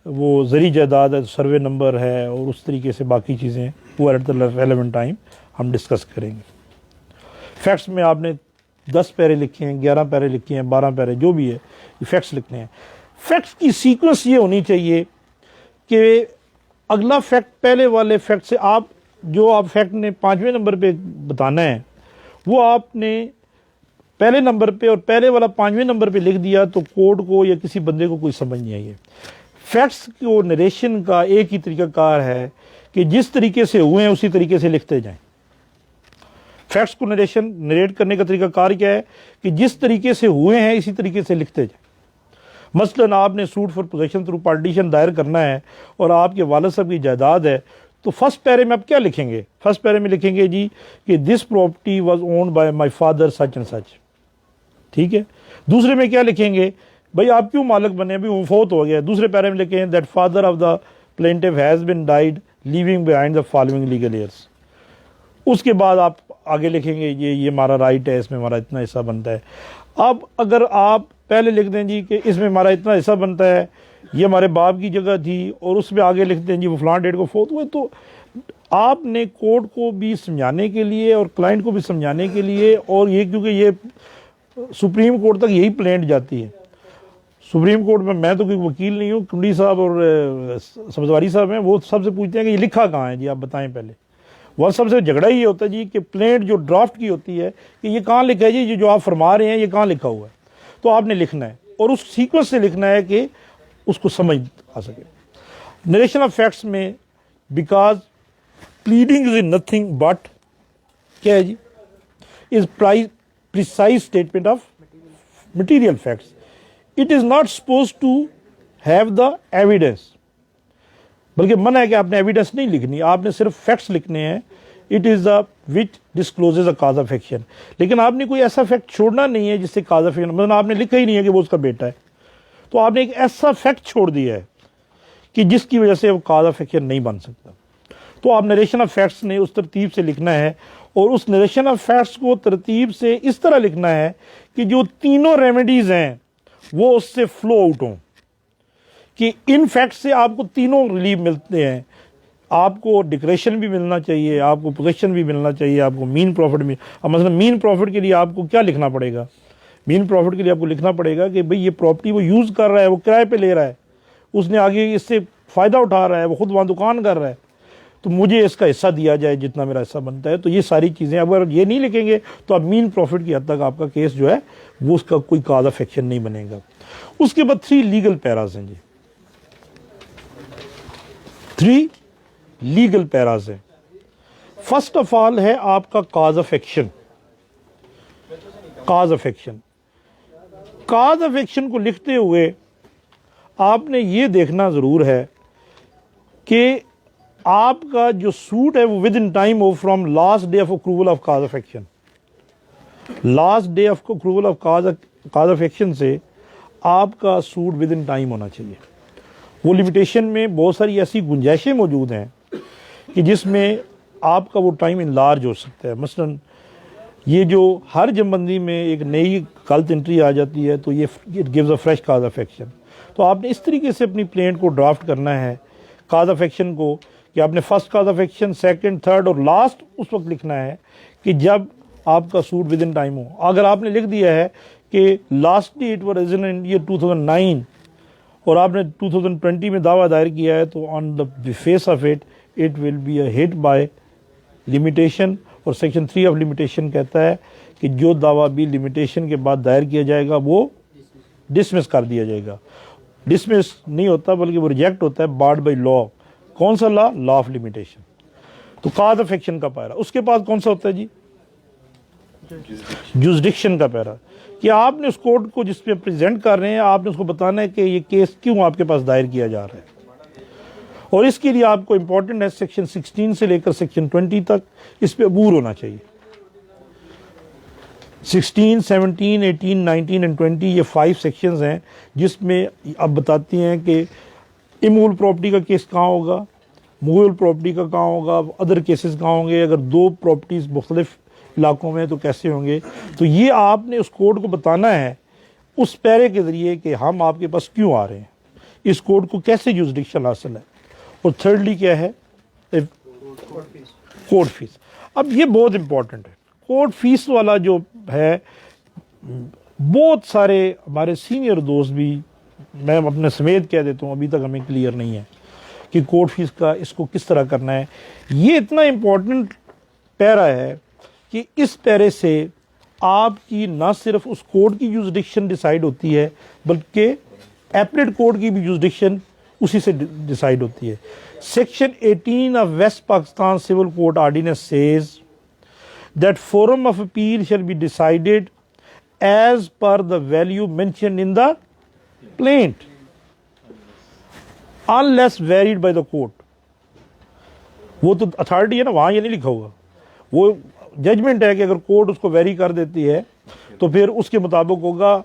वो ज़री जायदाद है, सर्वे नंबर है और उस तरीके से बाकी चीज़ें, वो एट द रेलेवेंट टाइम हम डिस्कस करेंगे। फैक्ट्स में आपने 10 पैरे लिखे हैं, 11 पैरे लिखे हैं, 12 पैरे, जो भी है, ये फैक्ट्स लिखने हैं। फैक्ट्स की सीक्वेंस ये होनी चाहिए कि अगला फैक्ट पहले वाले फैक्ट से, आप जो आप फैक्ट ने 5वें नंबर पे बताना है वो आपने पहले नंबर पे और पहले वाला 5वें नंबर पे लिख दिया तो कोर्ट को या किसी बंदे को कोई समझ नहीं आई है। फैक्ट्स को नरेशन का एक ही तरीकाकार है कि जिस तरीके से हुए हैं उसी तरीके से लिखते जाएं। फैक्ट्स को नरेट करने का तरीकाकार क्या है कि जिस तरीके से हुए हैं इसी तरीके से लिखते जाएं। मसलन आपने suit for position through partition दायर करना है और आपके वालिद साहब की जायदाद है, तो फर्स्ट पैरे में आप क्या लिखेंगे? फर्स्ट पैरे में लिखेंगे जी कि this property was owned by my father such and सच, ठीक है। दूसरे में क्या लिखेंगे? भाई आप क्यों मालिक बने, अभी वो फौत हो गया। दूसरे पैरे में लिखें that father of the plaintiff has been died leaving behind the following legal years. उसके बाद आप आगे लिखेंगे ये हमारा राइट है, इसमें हमारा इतना हिस्सा बनता है। अब अगर आप पहले लिख दें जी कि इसमें हमारा इतना हिस्सा बनता है, ये हमारे बाप की जगह थी, और उसमें आगे लिख दें जी वो फलां डेट को फोत हुए, तो आपने कोर्ट को भी समझाने के लिए और क्लाइंट को भी समझाने के लिए, और ये क्योंकि ये सुप्रीम कोर्ट तक यही प्लेंट जाती है। सुप्रीम कोर्ट में मैं तो कोई वकील नहीं हूँ, कुंडी साहब और सब्जवारी साहब हैं, वो सबसे पूछते हैं कि ये लिखा कहाँ है जी, आप बताएं पहले। वह सबसे झगड़ा ही होता है जी कि प्लेंट जो ड्राफ्ट की होती है कि ये कहाँ लिखा है जी, ये जो आप फरमा रहे हैं ये कहाँ लिखा हुआ है। तो आपने लिखना है और उस सीक्वेंस से लिखना है कि उसको समझ आ सके। नरेशन ऑफ फैक्ट्स में because pleading is nothing but क्या है जी, is precise statement of material facts. It is not suppose to have the evidence, बल्कि मना है कि आपने एविडेंस नहीं लिखनी, आपने सिर्फ फैक्ट्स लिखने हैं। It is the which discloses a cause of action, लेकिन आपने कोई ऐसा फैक्ट छोड़ना नहीं है जिससे काज ऑफ एक्शन, मतलब आपने लिखा ही नहीं है कि वो उसका बेटा है, तो आपने एक ऐसा फैक्ट छोड़ दिया है कि जिसकी वजह से वो काज ऑफ एक्शन नहीं बन सकता। तो आप नरेशन ऑफ फैक्ट्स ने उस तरतीब से लिखना है, और उस नरेशन ऑफ फैक्ट्स को तरतीब से इस तरह लिखना है कि जो तीनों रेमेडीज़ हैं वो उससे फ्लो आउट हों, कि इन फैक्ट से आपको तीनों रिलीफ मिलते हैं। आपको डिक्रेशन भी मिलना चाहिए, आपको पोजीशन भी मिलना चाहिए, आपको मीन प्रॉफिट भी। अब मतलब मीन प्रॉफिट के लिए आपको क्या लिखना पड़ेगा? मीन प्रॉफिट के लिए आपको लिखना पड़ेगा कि भाई ये प्रॉपर्टी वो यूज़ कर रहा है, वो किराए पे ले रहा है, उसने आगे इससे फ़ायदा उठा रहा है, वो खुद वहाँ दुकान कर रहा है, तो मुझे इसका हिस्सा दिया जाए जितना मेरा हिस्सा बनता है। तो ये सारी चीज़ें अगर ये नहीं लिखेंगे तो आप मीन प्रॉफिट की हद तक आपका केस जो है वो उसका कोई काज ऑफ एक्शन नहीं बनेगा। उसके बाद 3 लीगल पैराज हैं जी, 3 लीगल पैराज हैं। फर्स्ट ऑफ ऑल है आपका cause of action. Cause of action, cause of action को लिखते हुए आपने ये देखना ज़रूर है कि आपका जो सूट है वो विद इन टाइम हो from last day of accrual of cause of action. Last day of accrual of cause of action से आपका सूट विद इन टाइम होना चाहिए। वो लिमिटेशन में बहुत सारी ऐसी गुंजाइशें मौजूद हैं कि जिसमें आपका वो टाइम इनलार्ज हो सकता है। मसलन ये जो हर जमबंदी में एक नई गलत एंट्री आ जाती है तो ये it gives a fresh cause of action. तो आपने इस तरीके से अपनी प्लेंट को ड्राफ्ट करना है काज ऑफ एक्शन को, कि आपने first cause of action, second, third और लास्ट उस वक्त लिखना है कि जब आपका सूट विद इन टाइम हो। अगर आपने लिख दिया है कि लास्ट डेट वर रिजन इन ईयर 2009 और आपने 2020 में दावा दायर किया है, तो on the face of it will be a hit by limitation. और सेक्शन 3 ऑफ लिमिटेशन कहता है कि जो दावा भी लिमिटेशन के बाद दायर किया जाएगा वो डिसमिस कर दिया जाएगा। डिसमिस नहीं होता बल्कि वो रिजेक्ट होता है, बार्ड बाय लॉ। कौन सा लॉ? Law of limitation. तो काज ऑफ एक्शन का पैरा। उसके बाद कौन सा होता है जी? जुरिसडिक्शन का पैरा, कि आपने उस कोर्ट को जिस पे प्रेजेंट कर रहे हैं आपने उसको बताना है कि ये केस क्यों आपके पास दायर किया जा रहा है। और इसके लिए आपको इंपॉर्टेंट है सेक्शन 16 से लेकर सेक्शन 20 तक इस पे अबूर होना चाहिए। 16, 17, 18, 19 एंड 20 ये 5 सेक्शंस हैं जिसमें अब बताती हैं कि इमूवल प्रॉपर्टी का केस कहाँ होगा, मूवेबल प्रॉपर्टी का कहाँ होगा, अदर केसेस कहाँ होंगे, अगर 2 प्रॉपर्टीज़ मुख्तलिफ इलाकों में तो कैसे होंगे। तो ये आपने उस कोर्ट को बताना है उस पैरे के ज़रिए कि हम आपके पास क्यों आ रहे हैं, इस कोर्ट को कैसे जुरिसडिक्शन हासिल है। और थर्डली क्या है? Court fees. अब ये बहुत इंपॉर्टेंट है। कोर्ट फीस वाला जो है, बहुत सारे हमारे सीनियर दोस्त भी, मैं अपने समेत कह देता हूँ, अभी तक हमें क्लियर नहीं है कि कोर्ट फीस का इसको किस तरह करना है। ये इतना इम्पोर्टेंट पैरा है कि इस पैरे से आपकी ना सिर्फ उस कोर्ट की जुरिसडिक्शन डिसाइड होती है बल्कि एपलेट कोर्ट की भी जुरिसडिक्शन उसी से डिसाइड होती है। Section 18 of West Pakistan civil code ordinance says that forum of appeal shall be decided as per the value mentioned in the plaint unless varied by the court. वो तो authority है ना, वहां ये नहीं लिखा होगा, वो जजमेंट है कि अगर कोर्ट उसको वेरी कर देती है तो फिर उसके मुताबिक होगा।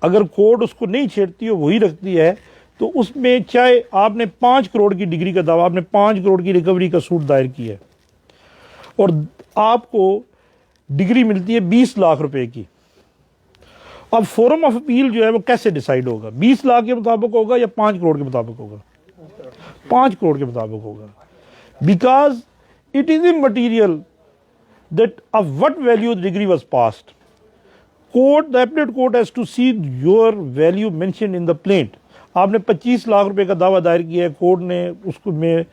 अगर कोर्ट उसको नहीं छेड़ती है, वही रखती है, तो उसमें चाहे आपने 5 करोड़ की डिग्री का दावा, आपने 5 करोड़ की रिकवरी का सूट दायर किया है और आपको डिग्री मिलती है 20 लाख रुपए की। अब फोरम ऑफ अपील जो है वो कैसे डिसाइड होगा, 20 लाख के मुताबिक होगा या 5 करोड़ के मुताबिक होगा? 5 करोड़ के मुताबिक होगा, because it is immaterial that of what value the decree was passed. Court, the appellate court has to see your value mentioned in the plaint. आपने 25 लाख रुपए का दावा दायर किया है, कोर्ट ने उसको में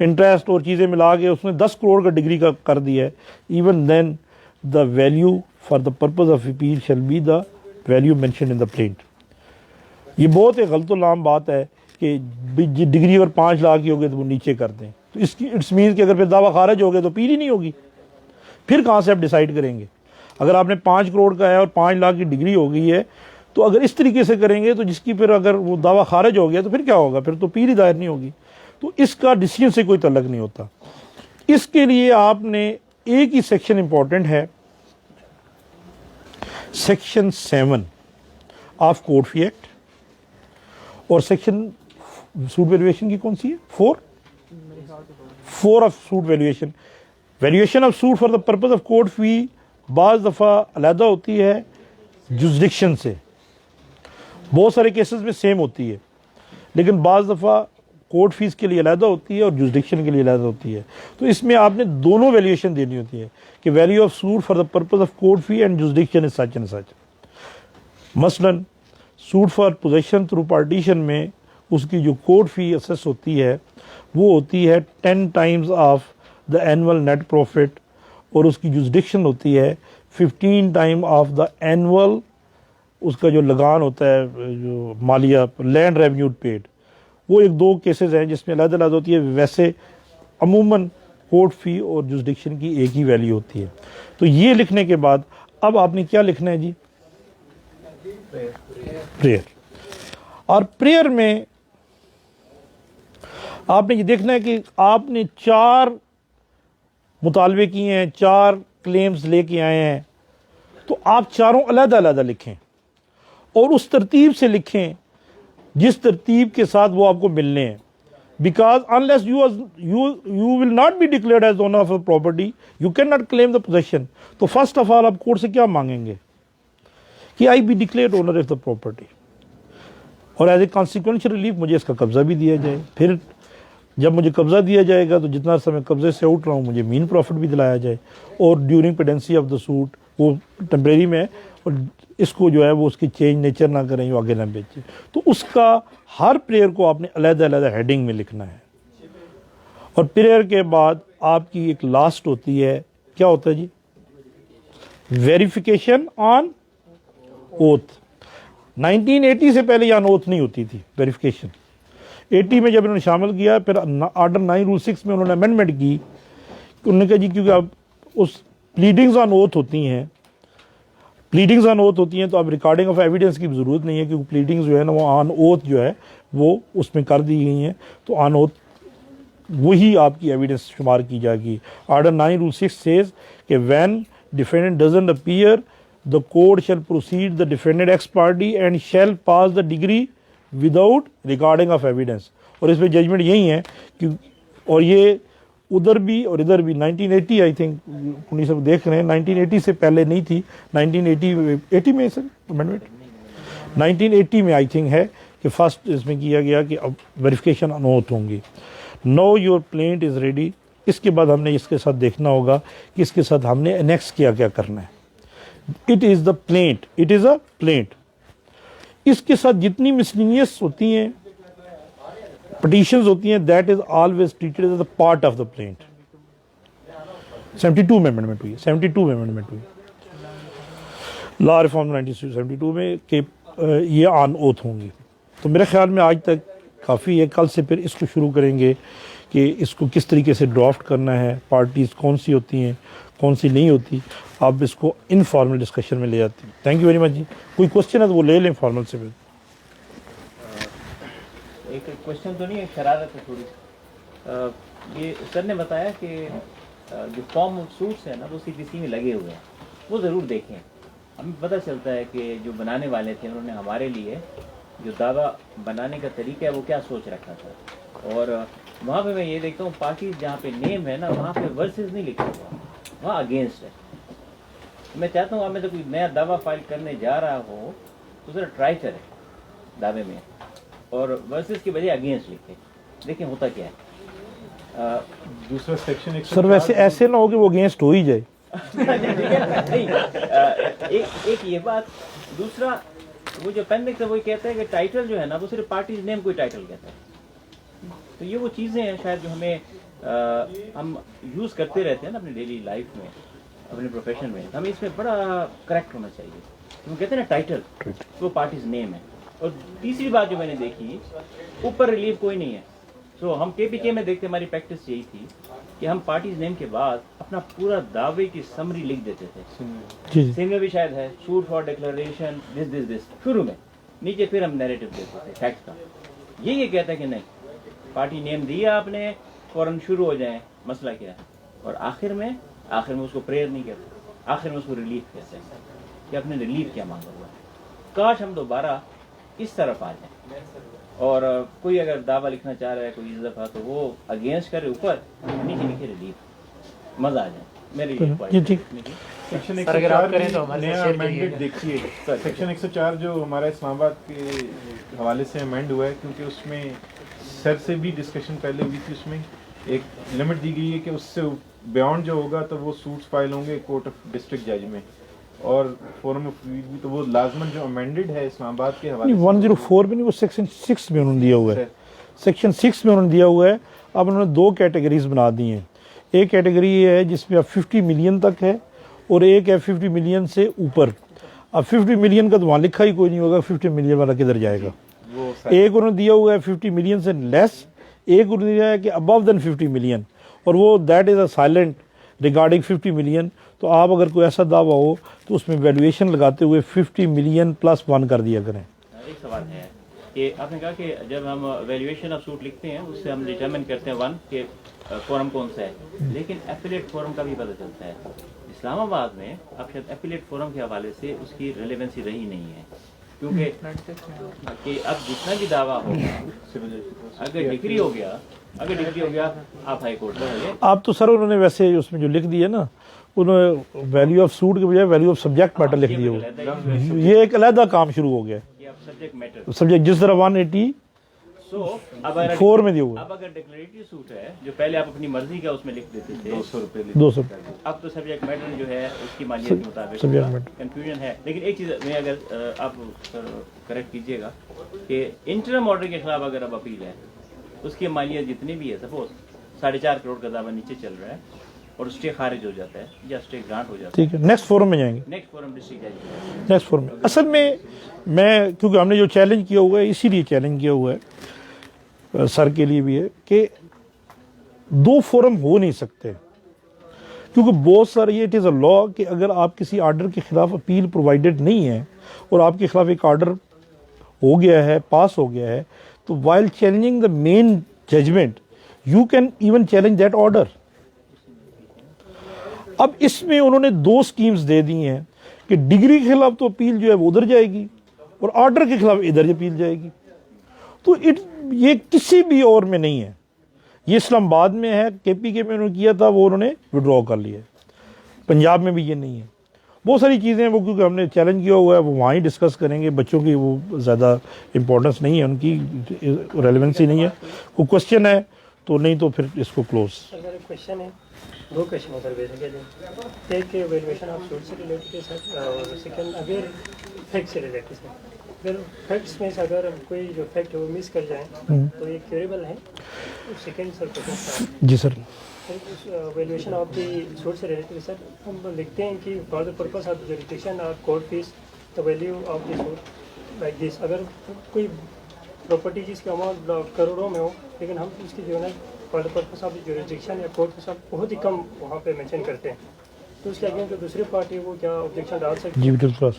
इंटरेस्ट और चीज़ें मिला के उसने 10 करोड़ का डिग्री का कर दिया है, even then the value for the purpose of appeal shall be the value mentioned in the plaint. ये बहुत एक गलतुल्लाम बात है कि डिग्री अगर 5 लाख की होगी तो वो नीचे कर दें, तो इसकी इट्स मीन कि अगर फिर दावा खारिज हो गया तो अपील ही नहीं होगी। फिर कहाँ से आप डिसाइड करेंगे? अगर आपने 5 करोड़ का है और 5 लाख की डिग्री हो गई है, तो अगर इस तरीके से करेंगे तो जिसकी फिर अगर वो दावा खारिज हो गया तो फिर क्या होगा? फिर तो अपील ही दायर नहीं होगी। तो इसका डिसीजन से कोई तल्लक नहीं होता। इसके लिए आपने एक ही सेक्शन इंपॉर्टेंट है, section 7 of court fee act, और सेक्शन सूट वैल्यूएशन की कौन सी है? 4 of suit valuation. Valuation of suit for the purpose of court फी बाज़ दफ़ा अलहदा होती है जुरिसडिक्शन से, बहुत सारे केसेस में सेम होती है, लेकिन बाज़ दफ़ा कोर्ट फीस के लिए अलहदा होती है और जुरिसडिक्शन के लिए अलहदा होती है। तो इसमें आपने दोनों वैल्यूएशन देनी होती है कि value of suit for the purpose of court fee and jurisdiction is such and such. मसलन suit for possession through partition में उसकी जो कोर्ट फी असेस होती है वो होती है 10 times of the annual net profit, और उसकी जुरिसडिक्शन होती है 15 टाइम ऑफ द एनुअल, उसका जो लगान होता है जो मालिया लैंड रेवेन्यू पेड। वो एक दो केसेस हैं जिसमें अलग-अलग होती है। वैसे अमूमन कोर्ट फी और जुरिसडिक्शन की एक ही वैल्यू होती है। तो ये लिखने के बाद अब आपने क्या लिखना है जी? प्रेयर। और प्रेयर में आपने ये देखना है कि आपने 4 मुतालबे किए हैं, 4 क्लेम्स लेके आए हैं, तो आप चारों अलग-अलग लिखें और उस तरतीब से लिखें जिस तरतीब के साथ वो आपको मिलने हैं। Because unless you will not be declared as owner of a property, you can not claim the possession. तो फर्स्ट ऑफ ऑल आप कोर्ट से क्या मांगेंगे कि I be declared owner of the property, और एज ए कॉन्सिक्वेंशियल रिलीफ मुझे इसका कब्जा भी दिया जाए। फिर जब मुझे कब्जा दिया जाएगा तो जितना समय कब्जे से उठ रहा हूँ मुझे मीन प्रॉफिट भी दिलाया जाए, और ड्यूरिंग पेडेंसी ऑफ द सूट वो टेम्परेरी में है और इसको जो है वो उसकी चेंज नेचर ना करें, वो आगे ना बेचे। तो उसका हर प्रेयर को आपने अलग-अलग हेडिंग में लिखना है। और प्रेयर के बाद आपकी एक लास्ट होती है, क्या होता है जी? Verification on oath. 1980 से पहले यहाँ ओथ नहीं होती थी वेरिफिकेशन। 80 में जब इन्होंने शामिल किया, फिर आर्डर 9 रूल 6 में उन्होंने अमेंडमेंट की, उन्होंने कहा जी क्योंकि अब उस प्लीडिंग्स ऑन ओथ होती हैं, प्लीडिंग्स ऑन ओथ होती हैं तो अब रिकॉर्डिंग ऑफ एविडेंस की ज़रूरत नहीं है, क्योंकि प्लीडिंग्स जो है ना वो ऑन ओथ जो है वो उसमें कर दी गई हैं, तो ऑन ओथ वही आपकी एविडेंस शुमार की जाएगी। आर्डर 9 रूल 6 सेज कि when defendant doesn't appear the court shell proceed the defendant x party and shall pass the degree without recording of evidence. और इस पर जजमेंट यही है कि, और ये उधर भी और इधर भी 1980 आई थिंक पुलिस सब देख रहे हैं, 1980 से पहले नहीं थी। 1980 में सर अमेंडमेंट 1980 में आई थिंक है कि फर्स्ट इसमें किया गया कि अब वेरिफिकेशन अनोथ होंगी। Know your plaint is ready. इसके बाद हमने इसके साथ देखना होगा कि इसके साथ हमने एनेक्स क्या क्या करना है। It is the plaint, it is a plaint. इसके साथ जितनी मिसलिनियस होती हैं पिटीशंस होती हैं, that is always treated as a part of the plaint. 72 में अमेंडमेंट हुई, 72 में अमेंडमेंट हुई लॉ रिफॉर्म 1972 में कि ये ऑन ओथ होंगी। तो मेरे ख्याल में आज तक काफ़ी है। कल से फिर इसको शुरू करेंगे कि इसको किस तरीके से ड्राफ्ट करना है, पार्टीज़ कौन सी होती हैं कौन सी नहीं होती। आप इसको इनफॉर्मल डिस्कशन में ले जाते हैं। थैंक यू वेरी मच जी। कोई क्वेश्चन है तो वो ले लें फॉर्मल से। फिर एक क्वेश्चन तो नहीं है, शरारत है थोड़ी। ये सर ने बताया कि जो फॉर्म ऑफ सूट्स है ना वो CPC में लगे हुए हैं, वो ज़रूर देखें। हमें पता चलता है कि जो बनाने वाले थे उन्होंने हमारे लिए जो दावा बनाने का तरीका है वो क्या सोच रखा था। और वहाँ पे मैं ये देखता हूँ पार्टी जहाँ पे नेम है ना वहाँ पे वर्सेस नहीं लिखा हुआ, वहाँ अगेंस्ट है। मैं चाहता हूँ आप में से कोई नया दावा फाइल करने जा रहा हो तो जरा ट्राई करें दावे में, और वर्सेस की बजाय अगेंस्ट लिखें, देखें होता क्या है। दूसरा सेक्शन सर वैसे ऐसे ना हो कि वो अगेंस्ट हो ही जाए। नहीं, एक ये बात। दूसरा, वो जो अपेंडिक्स है वो कहता है कि टाइटल जो है ना वो सिर्फ पार्टी नेम कोई टाइटल कहता है। तो ये वो चीज़ें हैं शायद जो हमें हम यूज़ करते रहते हैं ना अपनी डेली लाइफ में, अपने प्रोफेशन में, हमें इसमें बड़ा करेक्ट होना चाहिए। वो कहते हैं ना टाइटल, वो पार्टीज नेम है। और तीसरी बात जो मैंने देखी, ऊपर रिलीफ कोई नहीं है। सो हम केपीके में देखते, हमारी प्रैक्टिस यही थी कि हम पार्टीज नेम के बाद अपना पूरा दावे की समरी लिख देते थे। सिंह में भी शायद है, suit for declaration this this this शुरू में, नीचे फिर हम नैरेटिव देते थे फैक्ट का। ये कहता है कि नहीं, पार्टी नेम दिया आपने, फौरन शुरू हो जाए मसला क्या है, और आखिर में उसको प्रेयर नहीं कहते, आखिर में उसको रिलीफ कहते हैं कि आपने रिलीफ क्या मांगा हुआ है। काश हम दोबारा इस तरफ आ जाए, और कोई अगर दावा लिखना चाह रहा है कोई इस दफा, तो वो अगेंस्ट करे ऊपर, नीचे लिखे रिलीफ, मजा आ जाए। मेरी सेक्शन 104 नया अमेंडेड देखिए। सेक्शन 104 जो हमारा इस्लामाबाद के हवाले से अमेंड हुआ है, क्योंकि उसमें सर से भी डिस्कशन पहले हुई थी, उसमें एक लिमिट दी गई है कि उससे बियॉन्ड जो होगा तो वो सूट्स फाइल होंगे कोर्ट ऑफ डिस्ट्रिक्ट जज में, और फोरम ऑफ रिव्यू तो वो लाजमन जो अमेंडेड है इस्लामाबाद के हवाले 104 में नहीं, वो सेक्शन 6 में उन्होंने दिया हुआ है। सेक्शन 6 में उन्होंने दिया हुआ है। अब उन्होंने 2 कैटेगरीज बना दी हैं। एक कैटेगरी ये है जिसमें अब 50 मिलियन तक है, और एक है 50 मिलियन से ऊपर। अब 50 मिलियन का तो वहाँ लिखा ही कोई नहीं होगा, 50 मिलियन वाला किधर जाएगा। एक उन्होंने दिया हुआ है 50 मिलियन से लेस, एक उन्होंने दिया है कि अबव देन 50 मिलियन, और वो that is a silent regarding 50 million. तो आप अगर कोई ऐसा दावा हो तो उसमें वैल्यूएशन लगाते हुए 50 मिलियन प्लस 1 कर दिया करें। एक सवाल है कि आपने कहा कि जब हम वैल्यूएशन ऑफ सूट लिखते हैं उससे हम डिटरमिन करते हैं 1 के फोरम कौन सा है, लेकिन एफिलिएट फोरम का भी पता चलता है। इस्लामाबाद में अब शायद एफिलिएट फोरम के हवाले से उसकी रेलेवेंसी रही नहीं है, क्योंकि कि अब जितना भी दावा होगा, अगर डिग्री हो गया आप हाई कोर्ट में। आप तो सर उन्होंने वैसे उसमें जो लिख दिया ना, उन्होंने वैल्यू ऑफ सूट के बजाय वैल्यू ऑफ सब्जेक्ट मैटर लिख दिया हुआ। ये एक अलग काम शुरू हो गया सब्जेक्ट, जिस तरह 180 4 में दिया हुआ। अब अगर डिक्लेरेटरी सूट है जो पहले आप अपनी मर्जी का उसमें लिख देते थे 200 रुपये, 200, अब तो सब्जेक्ट मैटर जो है उसकी मालियत के मुताबिक कंफ्यूजन है। लेकिन एक चीज़ में अगर आप करेक्ट कीजिएगा कि इंटरम ऑर्डर के खिलाफ अगर अब अपील है, उसकी मालियत जितनी भी है, सपोज 4.5 करोड़ का दावा नीचे चल रहा है और स्टे खारिज हो जाता है या स्टे ग्रांट हो जाता है, ठीक है, नेक्स्ट फोरम में जाएंगे। नेक्स्ट फोरम डिस्ट्रिक्ट जज, नेक्स्ट फोरम में असल में मैं, क्योंकि हमने जो चैलेंज किया हुआ है, इसीलिए चैलेंज किया हुआ है, सर के लिए भी है कि 2 फोरम हो नहीं सकते, क्योंकि बहुत सारे ये इट इज़ अ लॉ कि अगर आप किसी आर्डर के खिलाफ अपील प्रोवाइडेड नहीं है और आपके खिलाफ एक आर्डर हो गया है, पास हो गया है, तो while challenging the main judgment you can even challenge that order. अब इसमें उन्होंने 2 स्कीम्स दे दी हैं कि डिग्री के खिलाफ तो अपील जो है वो उधर जाएगी और ऑर्डर के खिलाफ इधर अपील जाएगी। तो ये किसी भी और में नहीं है, ये इस्लामाबाद में है, केपीके में उन्होंने किया था वो उन्होंने विड्रॉ कर लिया है, पंजाब में भी ये नहीं है। बहुत सारी चीज़ें वो क्योंकि हमने चैलेंज किया हुआ है वो वहाँ ही डिस्कस करेंगे, बच्चों की वो ज़्यादा इंपॉर्टेंस नहीं है, उनकी रेलेवेंसी नहीं है। कोई क्वेश्चन है तो, नहीं तो फिर इसको क्लोज। सर क्वेश्चन है, 2 क्वेश्चन है सर बेसिकली। एक वैल्यूएशन ऑफ सूट से रिलेटेड है सर, और सेकंड अगर फैक्ट से रिलेटेड है। अगर फैक्ट्स में से अगर कोई जो फैक्ट है वो मिस कर जाए तो ये क्यूरेबल है। सेकंड सर क्वेश्चन जी sir, valuation of the suit से रिलेटेड सर, हम लिखते हैं कि for the purpose of jurisdiction और court fees the value of the suit like this. अगर कोई प्रॉपर्टी जिसकी अमाउंट करोड़ों में हो, लेकिन हम उसकी जो है for the purpose of the jurisdiction या कोर्ट फीस बहुत ही कम वहाँ पे मेंशन करते हैं, तो उसके अगेंस्ट जो दूसरी पार्टी वो क्या ऑब्जेक्शन डाल सकती है? जी बिल्कुल।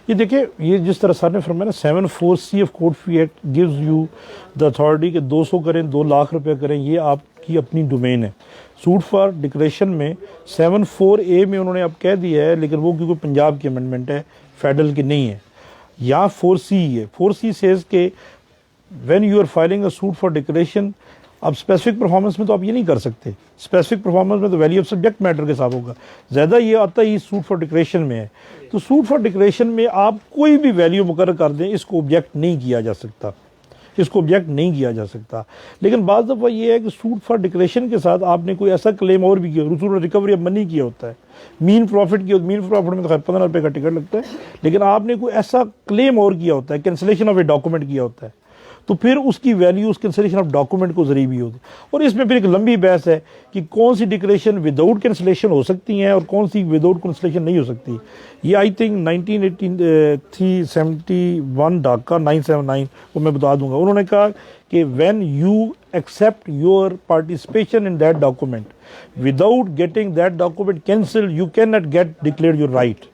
ये देखिए, ये जिस तरह सर ने फरमाया ना, 74C of court fee act gives you the authority के 200 करें, 2 लाख रुपए करें, ये आपकी अपनी डोमेन है। सूट फॉर डिक्लेरेशन में 74A में उन्होंने अब कह दिया है, लेकिन वो क्योंकि पंजाब की अमेंडमेंट है, फेडरल की नहीं है। यहाँ 4C है। 4C सेज के when you are filing a suit for declaration अब स्पेसिफिक परफॉर्मेंस में तो आप ये नहीं कर सकते, स्पेसिफिक परफॉर्मेंस में तो वैल्यू ऑफ सब्जेक्ट मैटर के साथ होगा, ज़्यादा ये आता ही सूट फॉर डिक्लेरेशन में है। तो सूट फॉर डिक्लेरेशन में आप कोई भी वैल्यू मुकर्रर कर दें, इसको ऑब्जेक्ट नहीं किया जा सकता, इसको ऑब्जेक्ट नहीं किया जा सकता। लेकिन बाज़ दफ़ा ये है कि सूट फॉर डिक्लेरेशन के साथ आपने कोई ऐसा क्लेम और भी किया, रसूल रिकवरी ऑफ मनी किया होता है, मीन प्रॉफिट की, मीन प्रॉफिट में तो खैर 15 रुपये का टिकट लगता है, लेकिन आपने कोई ऐसा क्लेम और किया होता है, कैंसिलेशन ऑफ ए डॉक्यूमेंट किया होता है, तो फिर उसकी वैल्यू उस कैंसिलेशन ऑफ डॉक्यूमेंट को जरिए भी होती है। और इसमें फिर एक लंबी बहस है कि कौन सी डिक्लेरेशन विदाउट कैंसिलेशन हो सकती हैं और कौन सी विदाउट कैंसिलेशन नहीं हो सकती। ये आई थिंक 1971 ढाका 979 को मैं बता दूंगा। उन्होंने कहा कि when you accept your participation in that document without getting that document cancel, you can not get declare your right,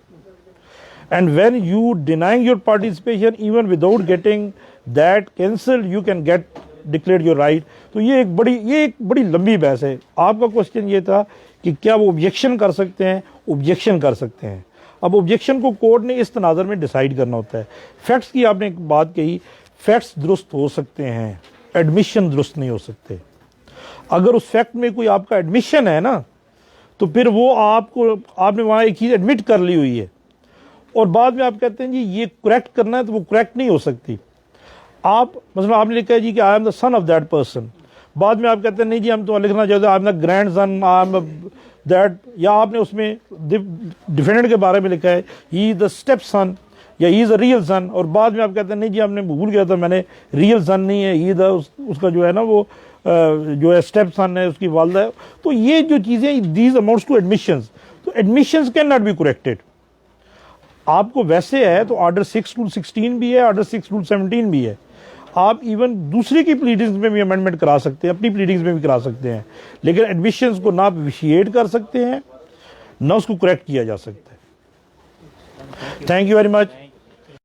and when you denying your participation even without getting that cancelled you can get declared your right। तो ये एक बड़ी लंबी बहस है। आपका question ये था कि क्या वो ऑब्जेक्शन कर सकते हैं, ऑब्जेक्शन कर सकते हैं। अब ऑब्जेक्शन को कोर्ट ने इस तनाज़र में डिसाइड करना होता है। फैक्ट्स की आपने एक बात कही, फैक्ट्स दुरुस्त हो सकते हैं, एडमिशन दुरुस्त नहीं हो सकते। अगर उस फैक्ट में कोई आपका एडमिशन है ना, तो फिर वो आपने वहाँ एक चीज़ एडमिट कर ली हुई है और बाद में आप कहते हैं जी ये करेक्ट करना है, तो वो करेक्ट नहीं हो सकती। आप मतलब आपने लिखा है जी कि I am the son of that person, बाद में आप कहते हैं नहीं जी हम तो लिखना चाहते हैं I am the grand son, I am that, या आपने उसमें डिफेंडेंट के बारे में लिखा है ही इज द स्टेप सन या ही इज़ अ रियल सन, और बाद में आप कहते हैं नहीं जी हमने भूल गया था, मैंने रियल सन नहीं है, ही उसका जो है ना वो जो है स्टेप सन है, उसकी वालदा है। तो ये जो चीज़ें दीज अमाउंट्स टू एडमिशंस, तो admissions can not be corrected. आपको वैसे है तो ऑर्डर 6 रूल 16 भी है, ऑर्डर 6 रूल 17 भी है। आप इवन दूसरे की प्लीडिंग्स में भी अमेंडमेंट करा सकते हैं, अपनी प्लीडिंग्स में भी करा सकते हैं, लेकिन एडमिशंस को ना आप विशिएट कर सकते हैं ना उसको करेक्ट किया जा सकता है। Thank you very much.